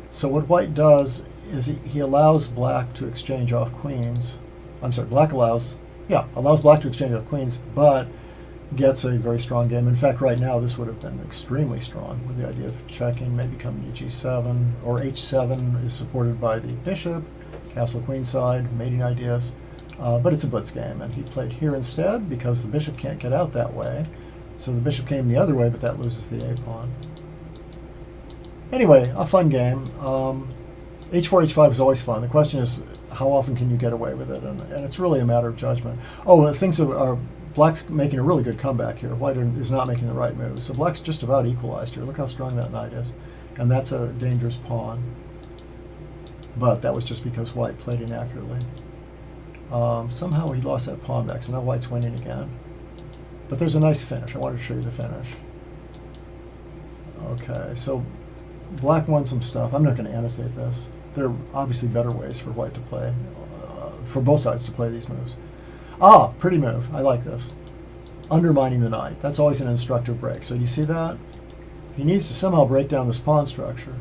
So what white does is he allows black to exchange off queens. I'm sorry, black allows black to exchange off queens, but gets a very strong game. In fact, right now this would have been extremely strong with the idea of checking, maybe coming to g7, or h7 is supported by the bishop, castle queenside, mating ideas. But it's a blitz game, and he played here instead because the bishop can't get out that way. So the bishop came the other way, but that loses the a-pawn. Anyway, a fun game. h4, h5 is always fun. The question is, how often can you get away with it? And it's really a matter of judgment. Things are black's making a really good comeback here. White is not making the right move. So black's just about equalized here. Look how strong that knight is. And that's a dangerous pawn. But that was just because white played inaccurately. Somehow he lost that pawn back, so now white's winning again. But there's a nice finish. I wanted to show you the finish. Okay, so black won some stuff. I'm not going to annotate this. There are obviously better ways for white to play, for both sides to play these moves. Pretty move. I like this. Undermining the knight. That's always an instructive break. So do you see that? He needs to somehow break down this pawn structure.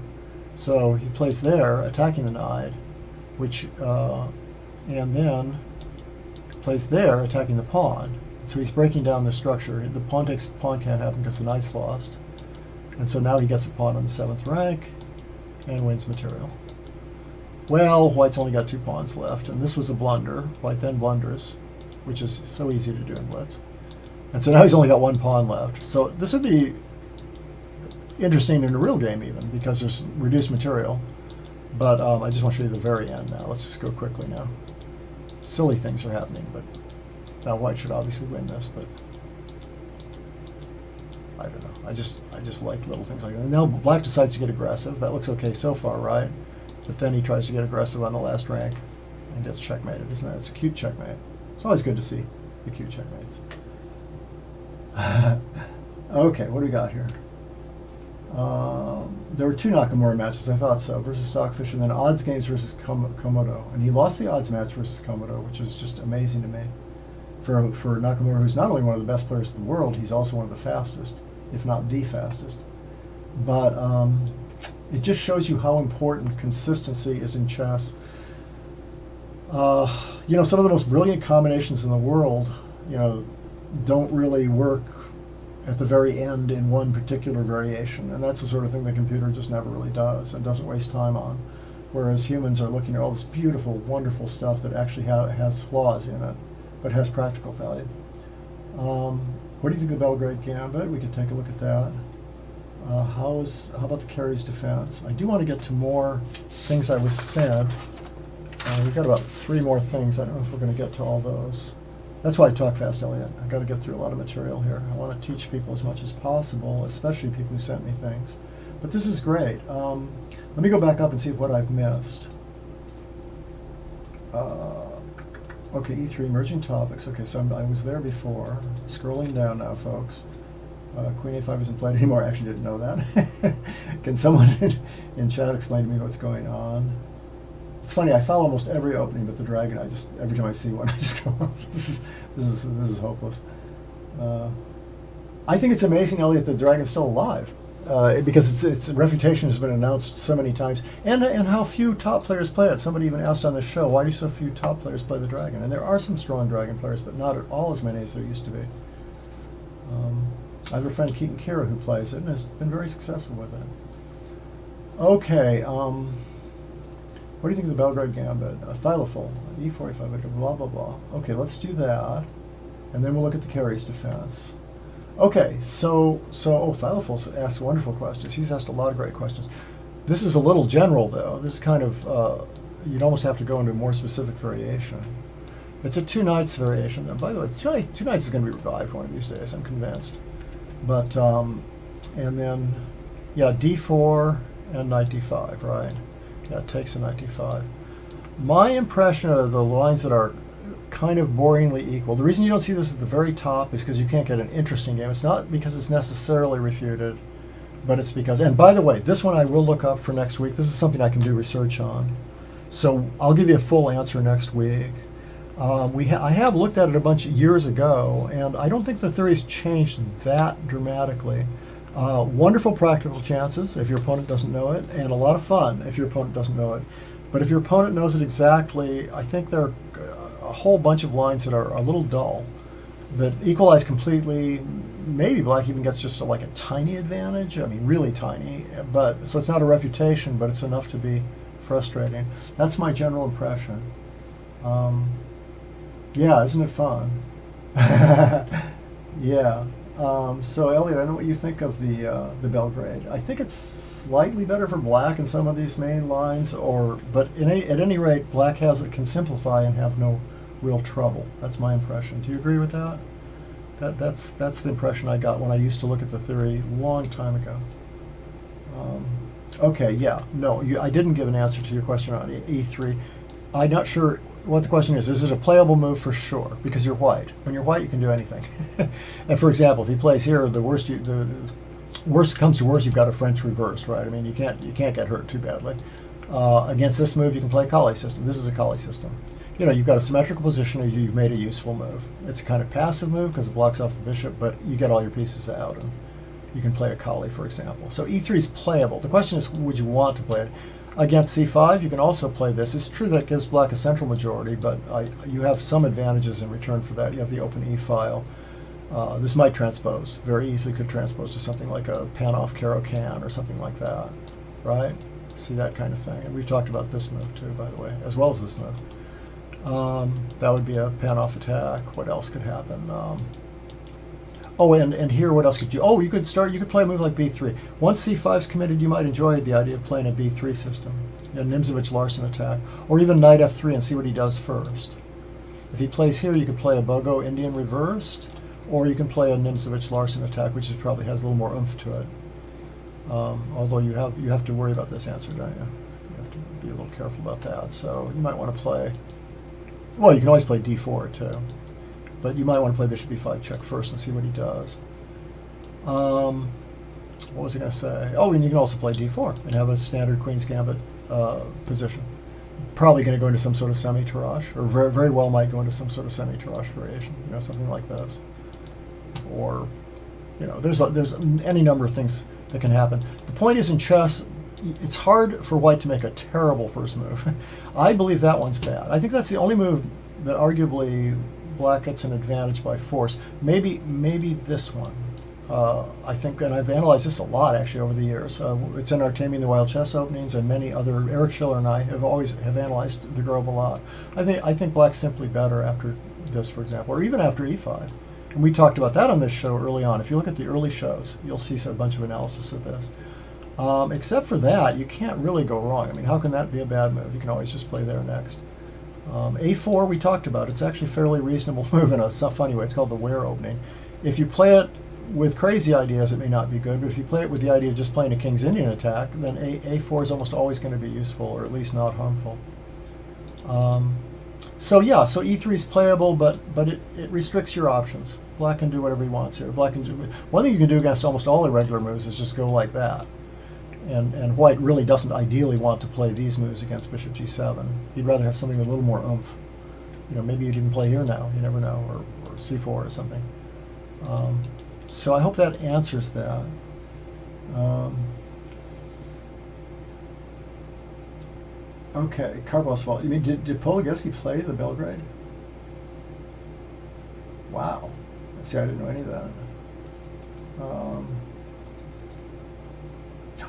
So he plays there, attacking the knight, which, and then plays there, attacking the pawn. So he's breaking down this structure. The pawn takes pawn can't happen because the knight's lost. And so now he gets a pawn on the 7th rank and wins material. Well, white's only got 2 pawns left, and this was a blunder. White then blunders, which is so easy to do in blitz. And so now he's only got 1 pawn left. So this would be interesting in a real game even, because there's reduced material. But I just want to show you the very end now. Let's just go quickly now. Silly things are happening, but now white should obviously win this, but I don't know. I just like little things like that. And now black decides to get aggressive. That looks okay so far, right? But then he tries to get aggressive on the last rank and gets checkmated, isn't that? It's a cute checkmate. It's always good to see the cute checkmates. Okay, what do we got here? There were 2 Nakamura matches, I thought so, versus Stockfish, and then odds games versus Komodo. And he lost the odds match versus Komodo, which is just amazing to me. For Nakamura, who's not only one of the best players in the world, he's also one of the fastest, if not the fastest. But it just shows you how important consistency is in chess. Some of the most brilliant combinations in the world, don't really work at the very end in one particular variation. And that's the sort of thing the computer just never really does and doesn't waste time on. Whereas humans are looking at all this beautiful, wonderful stuff that actually has flaws in it, but has practical value. What do you think of the Belgrade Gambit? We could take a look at that. How about the Carey's Defense? I do want to get to more things I was sent. We've got about 3 more things. I don't know if we're going to get to all those. That's why I talk fast, Elliot. I've got to get through a lot of material here. I want to teach people as much as possible, especially people who sent me things. But this is great. Let me go back up and see what I've missed. Okay, E3, emerging topics. Okay, so I was there before. Scrolling down now, folks. Queen A5 isn't played anymore. I actually didn't know that. Can someone in chat explain to me what's going on? It's funny, I follow almost every opening but the dragon. Every time I see one, I just go, this is hopeless. I think it's amazing, Elliot, that the dragon's still alive. Because its reputation has been announced so many times, and how few top players play it. Somebody even asked on the show, why do so few top players play the dragon? And there are some strong dragon players, but not at all as many as there used to be. I have a friend, Keaton Kira, who plays it and has been very successful with it. Okay, what do you think of the Belgrade Gambit? Thylophyll, E45, blah, blah, blah. Okay, let's do that, and then we'll look at the Chigorin Defense. Okay, so Thylophyll asks wonderful questions. He's asked a lot of great questions. This is a little general, though. This is kind of, you'd almost have to go into a more specific variation. It's a 2 knights variation. And by the way, two knights is going to be revived one of these days, I'm convinced. But, and then, yeah, D4 and knight D5, right? Yeah, it takes a knight D5. My impression of the lines that are kind of boringly equal. The reason you don't see this at the very top is because you can't get an interesting game. It's not because it's necessarily refuted, but it's because, and by the way, this one I will look up for next week. This is something I can do research on. So I'll give you a full answer next week. I have looked at it a bunch of years ago, and I don't think the theory's changed that dramatically. Wonderful practical chances if your opponent doesn't know it, and a lot of fun if your opponent doesn't know it. But if your opponent knows it exactly, I think there are a whole bunch of lines that are a little dull, that equalize completely. Maybe black even gets just like a tiny advantage. I mean, really tiny. But so it's not a refutation, but it's enough to be frustrating. That's my general impression. Yeah, isn't it fun? Yeah. So Elliot, I know what you think of the Belgrade. I think it's slightly better for black in some of these main lines, but at any rate, black can simplify and have no real trouble. That's my impression. Do you agree with that? That's the impression I got when I used to look at the theory a long time ago. Okay, yeah, no, I didn't give an answer to your question on E3. I'm not sure what the question is. Is it a playable move? For sure, because you're white. When you're white, you can do anything. And for example, if he plays here, the worst comes to worst, you've got a French reversed, right? I mean, you can't get hurt too badly. Against this move, you can play a Kali system. This is a Kali system. You know, you've got a symmetrical position, or you've made a useful move. It's a kind of passive move because it blocks off the bishop, but you get all your pieces out, and you can play a Kali, for example. So E3 is playable. The question is, would you want to play it? Against C5, you can also play this. It's true that it gives black a central majority, but you have some advantages in return for that. You have the open E file. This might transpose, very easily could transpose to something like a pan-off Caro-Can or something like that, right? See that kind of thing. And we've talked about this move too, by the way, as well as this move. That would be a pan-off attack. What else could happen? Oh, and here, what else could you? Oh, you could play a move like B3. Once C5's committed, you might enjoy the idea of playing a B3 system, a Nimzovich-Larsen attack, or even knight F3 and see what he does first. If he plays here, you could play a Bogo Indian reversed, or you can play a Nimzovich-Larsen attack, which probably has a little more oomph to it. Although you have to worry about this answer, don't you? You have to be a little careful about that. So you might want to play. Well, you can always play D4 too. But you might want to play bishop b5 check first and see what he does. What was I going to say? Oh, and you can also play d4 and have a standard Queen's Gambit position. Probably going to go into some sort of semi-Tarrasch, or very, very well might go into some sort of semi-Tarrasch variation, you know, something like this. Or, you know, there's any number of things that can happen. The point is, in chess, it's hard for white to make a terrible first move. I believe that one's bad. I think that's the only move that arguably black gets an advantage by force. Maybe this one. I think, and I've analyzed this a lot actually over the years. It's in our Taming the Wild Chess openings, and many other. Eric Schiller and I have analyzed the Grove a lot. I think black's simply better after this, for example, or even after e5. And we talked about that on this show early on. If you look at the early shows, you'll see a bunch of analysis of this. Except for that, you can't really go wrong. I mean, how can that be a bad move? You can always just play there next. A4 we talked about. It's actually a fairly reasonable move in a funny way. It's called the wear opening. If you play it with crazy ideas, it may not be good, but if you play it with the idea of just playing a King's Indian attack, then A4 is almost always going to be useful, or at least not harmful. So yeah, so E3 is playable, but it restricts your options. Black can do whatever he wants here. Black can do, one thing you can do against almost all irregular moves is just go like that. And White really doesn't ideally want to play these moves against Bishop G7. He'd rather have something with a little more oomph. You know, maybe you'd even play here now. You never know, or C4 or something. So I hope that answers that. Okay, Karpov's fault. You mean, did Polagevsky play the Belgrade? Wow. See, I didn't know any of that.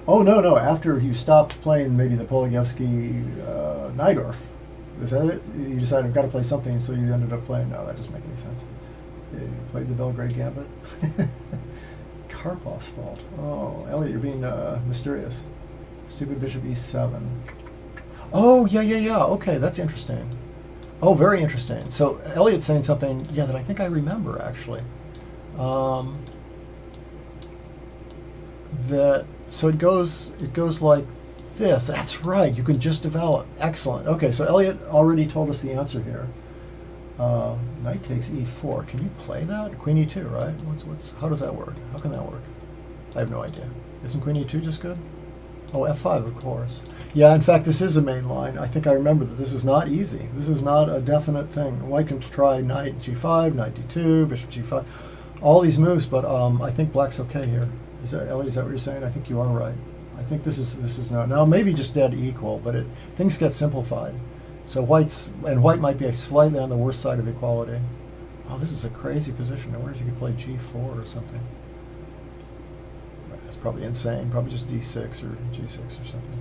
Oh, no. After you stopped playing maybe the Polagevsky Najdorf. Is that it? You decided I've got to play something, so you ended up playing. No, that doesn't make any sense. You played the Belgrade Gambit. Karpov's fault. Oh, Elliot, you're being mysterious. Stupid Bishop E7. Oh, yeah. Okay, that's interesting. Oh, very interesting. So Elliot's saying something, yeah, that I think I remember, actually. So it goes like this. That's right. You can just develop. Excellent. Okay, so Elliot already told us the answer here. Knight takes E4. Can you play that? Queen E2, right? How does that work? How can that work? I have no idea. Isn't Queen E2 just good? Oh, F5, of course. Yeah, in fact, this is a main line. I think I remember that this is not easy. This is not a definite thing. White can try Knight G5, Knight D2, Bishop G5, all these moves, but I think Black's okay here. Ellie, is that what you're saying? I think you are right. I think this is now maybe just dead equal, but things get simplified. So White might be slightly on the worst side of equality. Oh, this is a crazy position. I wonder if you could play G4 or something. That's probably insane. Probably just D6 or G6 or something.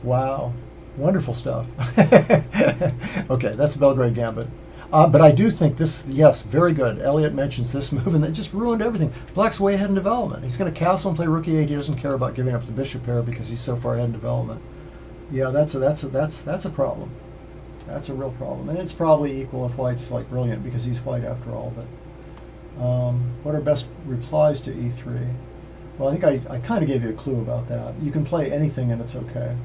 Wow. Wonderful stuff. Okay, that's Belgrade Gambit. But I do think this, yes, very good. Elliot mentions this move, and it just ruined everything. Black's way ahead in development. He's going to castle and play rook e8. He doesn't care about giving up the bishop pair because he's so far ahead in development. Yeah, that's a problem. That's a real problem, and it's probably equal if White's like brilliant because he's White after all. But what are best replies to E3? Well, I think I kind of gave you a clue about that. You can play anything and it's okay.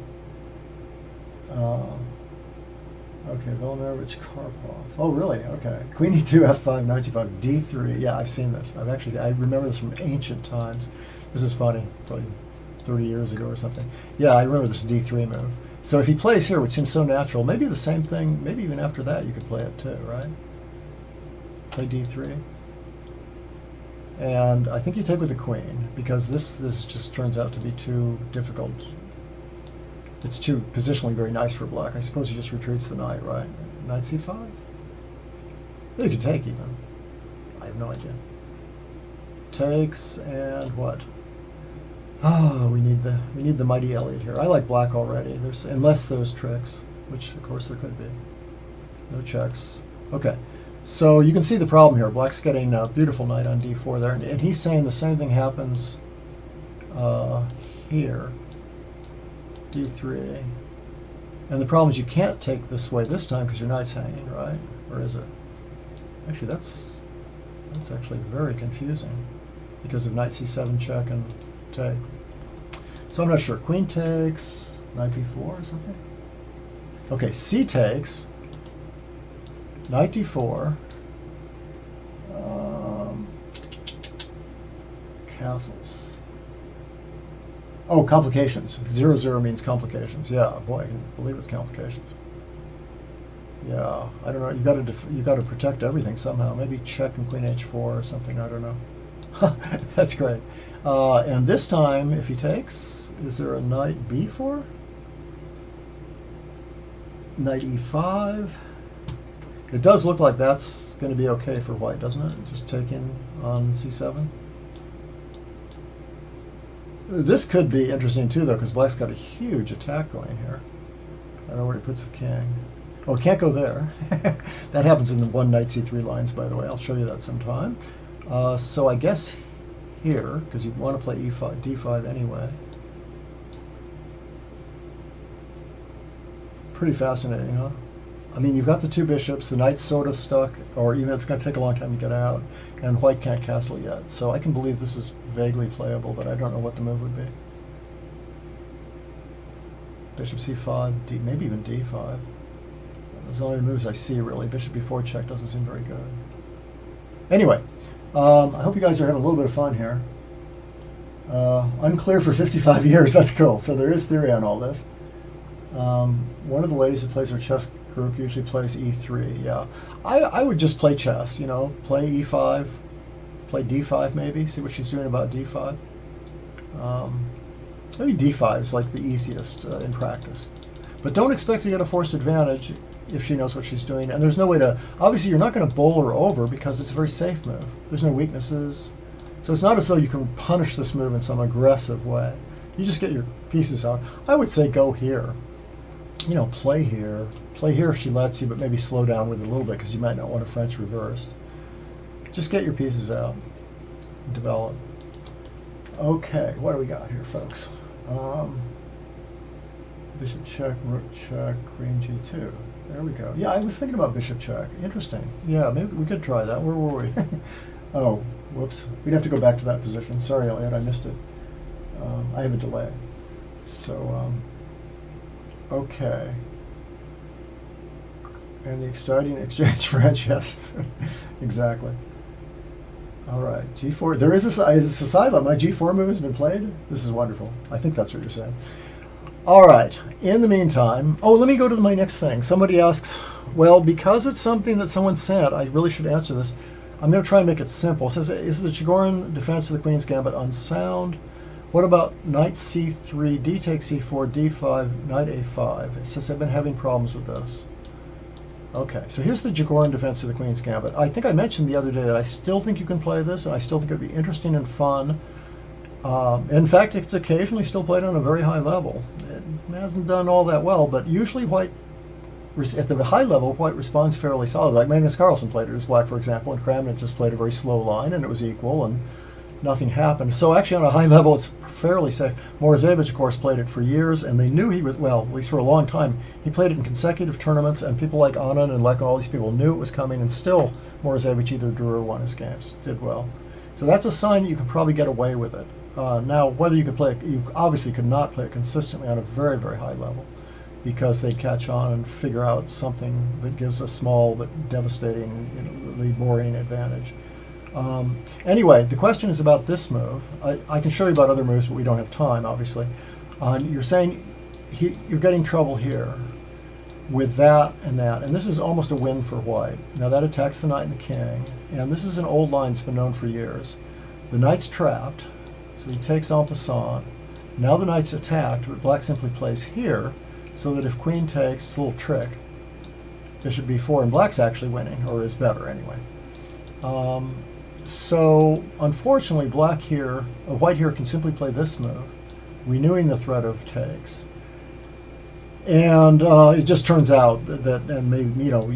Okay, Velnerovich, Karpov. Oh, really? Okay. Queen E2, F5, Knight G5, D3. Yeah, I've seen this. I remember this from ancient times. This is funny, probably 30 years ago or something. Yeah, I remember this D3 move. So if he plays here, which seems so natural, maybe the same thing, maybe even after that you could play it too, right? Play D3. And I think you take with the queen, because this just turns out to be too difficult. It's too positionally very nice for Black. I suppose he just retreats the knight, right? Knight C5? You could take even. I have no idea. Takes and what? Oh, we need the mighty Elliot here. I like Black already. Unless there's tricks, which of course there could be. No checks. Okay, so you can see the problem here. Black's getting a beautiful knight on D4 there, and he's saying the same thing happens here. D3. And the problem is you can't take this way this time because your knight's hanging, right? Or is it? Actually, that's actually very confusing because of knight C7 check and take. So I'm not sure. Queen takes, knight B4 or something? Okay, C takes, knight D4, castles. Oh, complications. 0-0 means complications. Yeah, boy, I can believe it's complications. Yeah, I don't know. You got to protect everything somehow. Maybe check and Queen H4 or something. I don't know. That's great. And this time, if he takes, is there a knight B4? Knight E5. It does look like that's going to be okay for White, doesn't it? Just taking on C7. This could be interesting too, though, because Black's got a huge attack going here. I don't know where he puts the king. Oh, can't go there. That happens in the one knight C3 lines, by the way. I'll show you that sometime. So I guess here, because you want to play E5, D5 anyway. Pretty fascinating, huh? I mean, you've got the two bishops, the knight's sort of stuck, or even it's going to take a long time to get out, and white can't castle yet. So I can believe this is vaguely playable, but I don't know what the move would be. Bishop c5, D, maybe even d5. Those are the only moves I see, really. Bishop b4 check doesn't seem very good. Anyway, I hope you guys are having a little bit of fun here. Unclear for 55 years, that's cool. So there is theory on all this. One of the ladies who plays her chess group usually plays e3, yeah. I would just play chess, you know, play e5, play d5 maybe, see what she's doing about d5. Maybe d5 is like the easiest in practice. But don't expect to get a forced advantage if she knows what she's doing. And there's no way to, obviously you're not going to bowl her over because it's a very safe move. There's no weaknesses. So it's not as though you can punish this move in some aggressive way. You just get your pieces out. I would say go here. You know, play here. Play here if she lets you, but maybe slow down with it a little bit because you might not want a French reversed. Just get your pieces out and develop. Okay, what do we got here, folks? Bishop check, rook check, queen g2. There we go. Yeah, I was thinking about bishop check. Interesting. Yeah, maybe we could try that. Where were we? Oh, whoops. We'd have to go back to that position. Sorry, Elliot, I missed it. I have a delay. So, okay. And the exciting exchange French, yes. Exactly. All right, g4. There is a side line. My g4 move has been played. This is wonderful. I think that's what you're saying. All right. In the meantime, oh, let me go to my next thing. Somebody asks, well, because it's something that someone sent, I really should answer this. I'm going to try and make it simple. It says, is the Chigorin Defense of the Queen's Gambit unsound? What about knight c3, d takes c4, d5, knight a5? It says I've been having problems with this. Okay, so here's the Chigorin Defense of the Queen's Gambit. I think I mentioned the other day that I still think you can play this, and I still think it would be interesting and fun. In fact, it's occasionally still played on a very high level. It hasn't done all that well, but usually white, at the high level, white responds fairly solid. Like Magnus Carlsen played it as black, for example, and Kramnik just played a very slow line, and it was equal, and nothing happened. So actually on a high level, it's fairly safe. Morozevich, of course, played it for years, and they knew he was, well, at least for a long time, he played it in consecutive tournaments, and people like Anand and like all these people knew it was coming, and still Morozevich either drew or won his games, did well. So that's a sign that you could probably get away with it. Now, whether you could play it, you obviously could not play it consistently on a very, very high level because they'd catch on and figure out something that gives a small but devastatingly boring advantage. Anyway, the question is about this move. I can show you about other moves, but we don't have time, obviously. You're saying you're getting trouble here with that, and this is almost a win for white. Now that attacks the knight and the king, and this is an old line that's been known for years. The knight's trapped, so he takes en passant. Now the knight's attacked, but black simply plays here, so that if queen takes, it's a little trick, bishop b4, and black's actually winning, or is better anyway. So unfortunately, white here can simply play this move, renewing the threat of takes. And it just turns out that, and maybe, you know,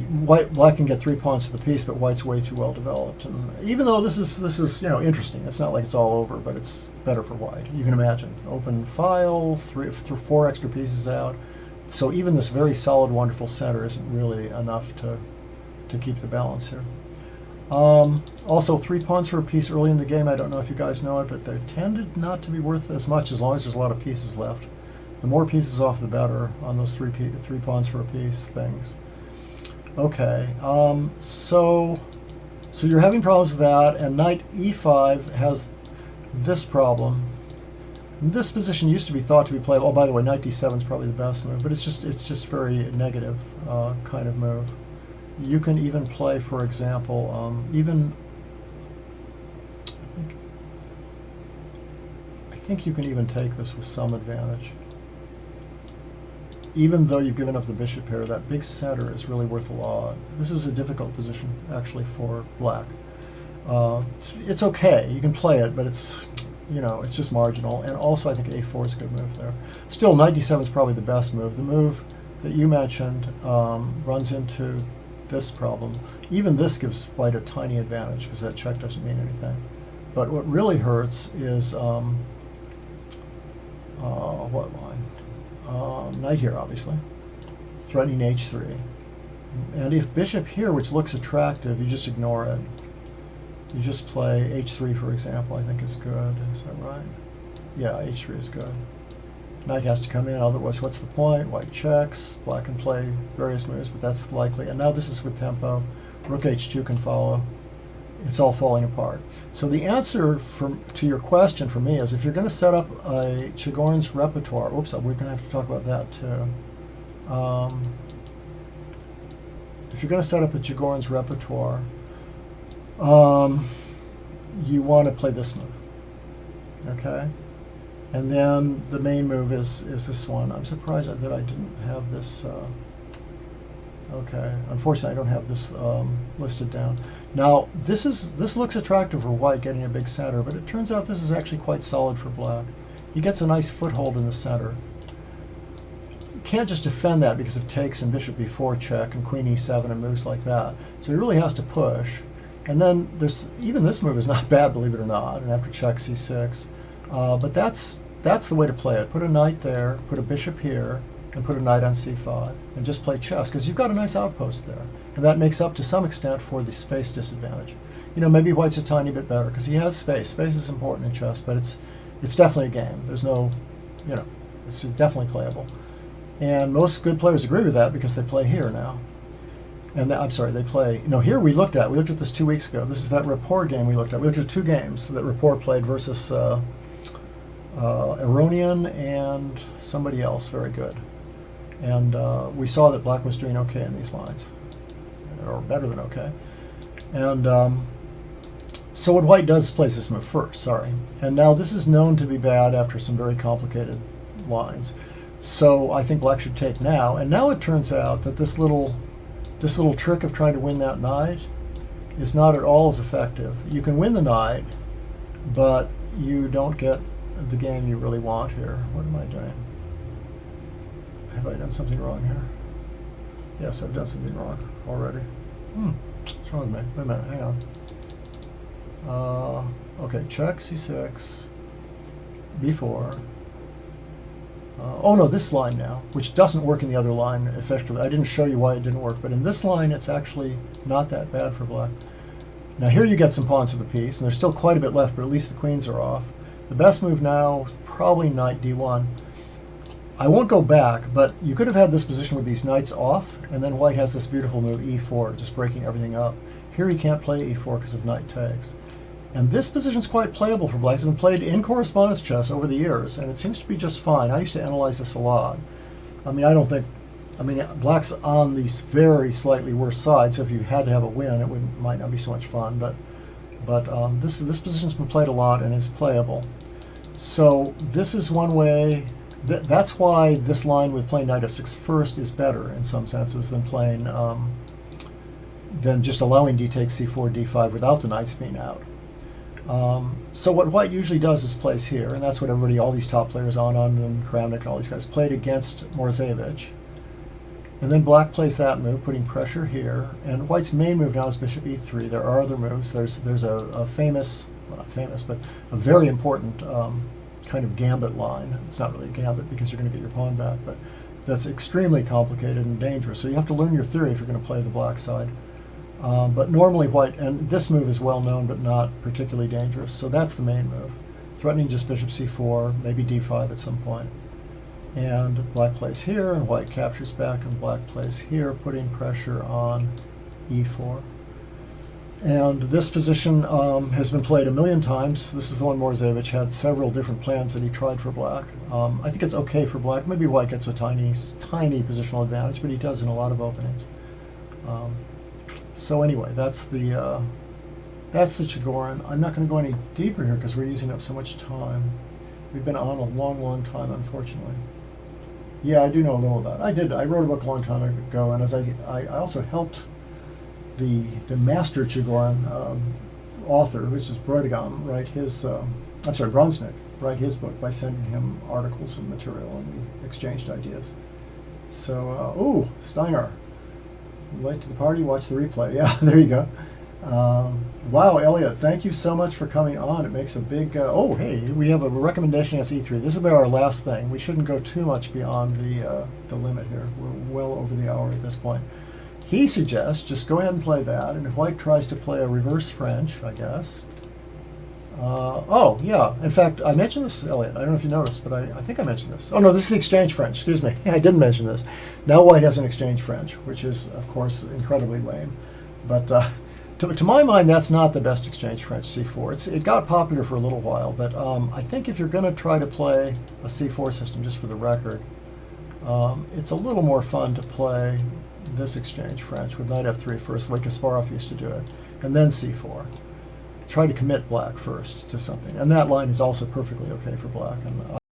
black can get 3 pawns to the piece, but white's way too well developed. And even though this is you know, interesting, it's not like it's all over, but it's better for white. You can imagine, open file, 4 extra pieces out. So even this very solid, wonderful center isn't really enough to keep the balance here. Also, 3 pawns for a piece early in the game. I don't know if you guys know it, but they tended not to be worth as much as long as there's a lot of pieces left. The more pieces off, the better on those 3 pawns for a piece things. Okay, so you're having problems with that, and knight e5 has this problem. This position used to be thought to be playable. Oh, by the way, knight d7 is probably the best move, but it's just very negative kind of move. You can even play, for example, I think you can even take this with some advantage. Even though you've given up the bishop here, that big center is really worth a lot. This is a difficult position, actually, for black. It's okay, you can play it, but it's, you know, it's just marginal. And also, I think a4 is a good move there. Still, knight d7 is probably the best move. The move that you mentioned runs into this problem. Even this gives white a tiny advantage because that check doesn't mean anything. But what really hurts is what line? Knight here, obviously. threatening h3. And if bishop here, which looks attractive, you just ignore it. You just play h3, for example, I think is good. Is that right? Yeah, h3 is good. Knight has to come in, otherwise what's the point? White checks, black can play various moves, but that's likely. And now this is with tempo. Rook h2 can follow. It's all falling apart. So the answer to your question for me is, if you're going to set up a Chigorin's repertoire, oops, we're going to have to talk about that too. If you're going to set up a Chigorin's repertoire, you want to play this move, okay? And then the main move is this one. I'm surprised that I didn't have this. Okay, unfortunately I don't have this listed down. Now this looks attractive for white, getting a big center, but it turns out this is actually quite solid for black. He gets a nice foothold in the center. You can't just defend that because of takes and bishop b4 check and queen e7 and moves like that. So he really has to push. And then even this move is not bad, believe it or not, and after check c6. But that's the way to play it. Put a knight there, put a bishop here, and put a knight on c5, and just play chess, because you've got a nice outpost there. And that makes up to some extent for the space disadvantage. You know, maybe white's a tiny bit better, because he has space. Space is important in chess, but it's definitely a game. There's no, you know, it's definitely playable. And most good players agree with that because they play here now. And I'm sorry, they play, you know, here we looked at this 2 weeks ago. This is that Rapport game we looked at. We looked at 2 games that Rapport played versus Iranian and somebody else very good. And we saw that black was doing okay in these lines, or better than okay. And so what white does is plays this move first, sorry. And now this is known to be bad after some very complicated lines. So I think black should take now. And now it turns out that this little trick of trying to win that knight is not at all as effective. You can win the knight, but you don't get the game you really want here. What am I doing? Have I done something wrong here? Yes, I've done something wrong already. What's wrong with me? Wait a minute, hang on. Okay, check c6, b4. Oh no, this line now, which doesn't work in the other line effectively. I didn't show you why it didn't work, but in this line it's actually not that bad for black. Now here you get some pawns for the piece, and there's still quite a bit left, but at least the queens are off. The best move now, probably knight d1. I won't go back, but you could have had this position with these knights off, and then white has this beautiful move e4, just breaking everything up. Here he can't play e4 because of knight takes. And this position is quite playable for black. It's been played in correspondence chess over the years, and it seems to be just fine. I used to analyze this a lot. I mean, black's on the very slightly worse side, so if you had to have a win, it might not be so much fun. But this position's been played a lot and is playable. So this is one way. That's why this line with playing knight f6 first is better in some senses than playing than just allowing d takes c4, d5 without the knights being out. So what white usually does is plays here, and that's what everybody, all these top players, Anand and Kramnik and all these guys, played against Morzevich. And then black plays that move, putting pressure here. And white's main move now is bishop e3. There are other moves. There's a famous, well, not famous, but a very important kind of gambit line. It's not really a gambit because you're going to get your pawn back, but that's extremely complicated and dangerous. So you have to learn your theory if you're going to play the black side. But normally white, and this move is well known but not particularly dangerous, so that's the main move. Threatening just bishop c4, maybe d5 at some point. And black plays here, and white captures back, and black plays here, putting pressure on e4. And this position has been played a million times. This is the one Morzevich had several different plans that he tried for black. I think it's okay for black. Maybe white gets a tiny positional advantage, but he does in a lot of openings. So anyway, that's the Chigorin. I'm not going to go any deeper here because we're using up so much time. We've been on a long time, unfortunately. Yeah, I do know a little about it. I wrote a book a long time ago, and as I also helped the master Chigorin author, which is Brodegam, write his, Bronsnik, write his book by sending him articles and material, and we exchanged ideas. So, ooh, Steiner. Late to the party, watch the replay. Yeah, there you go. Wow, Elliot, thank you so much for coming on. It makes a big. Oh, hey, we have a recommendation as E3. This will be our last thing. We shouldn't go too much beyond the limit here. We're well over the hour at this point. He suggests just go ahead and play that, and if White tries to play a reverse French, I guess. Oh, yeah. In fact, I mentioned this, Elliot. I don't know if you noticed, but I think I mentioned this. Oh, no, this is the exchange French. Excuse me. I didn't mention this. Now White has an exchange French, which is, of course, incredibly lame. But to my mind, that's not the best exchange French, C4. It got popular for a little while, but I think if you're going to try to play a C4 system, just for the record, it's a little more fun to play this exchange French with knight f3 first, the way Kasparov used to do it, and then c4. Try to commit black first to something, and that line is also perfectly okay for black. And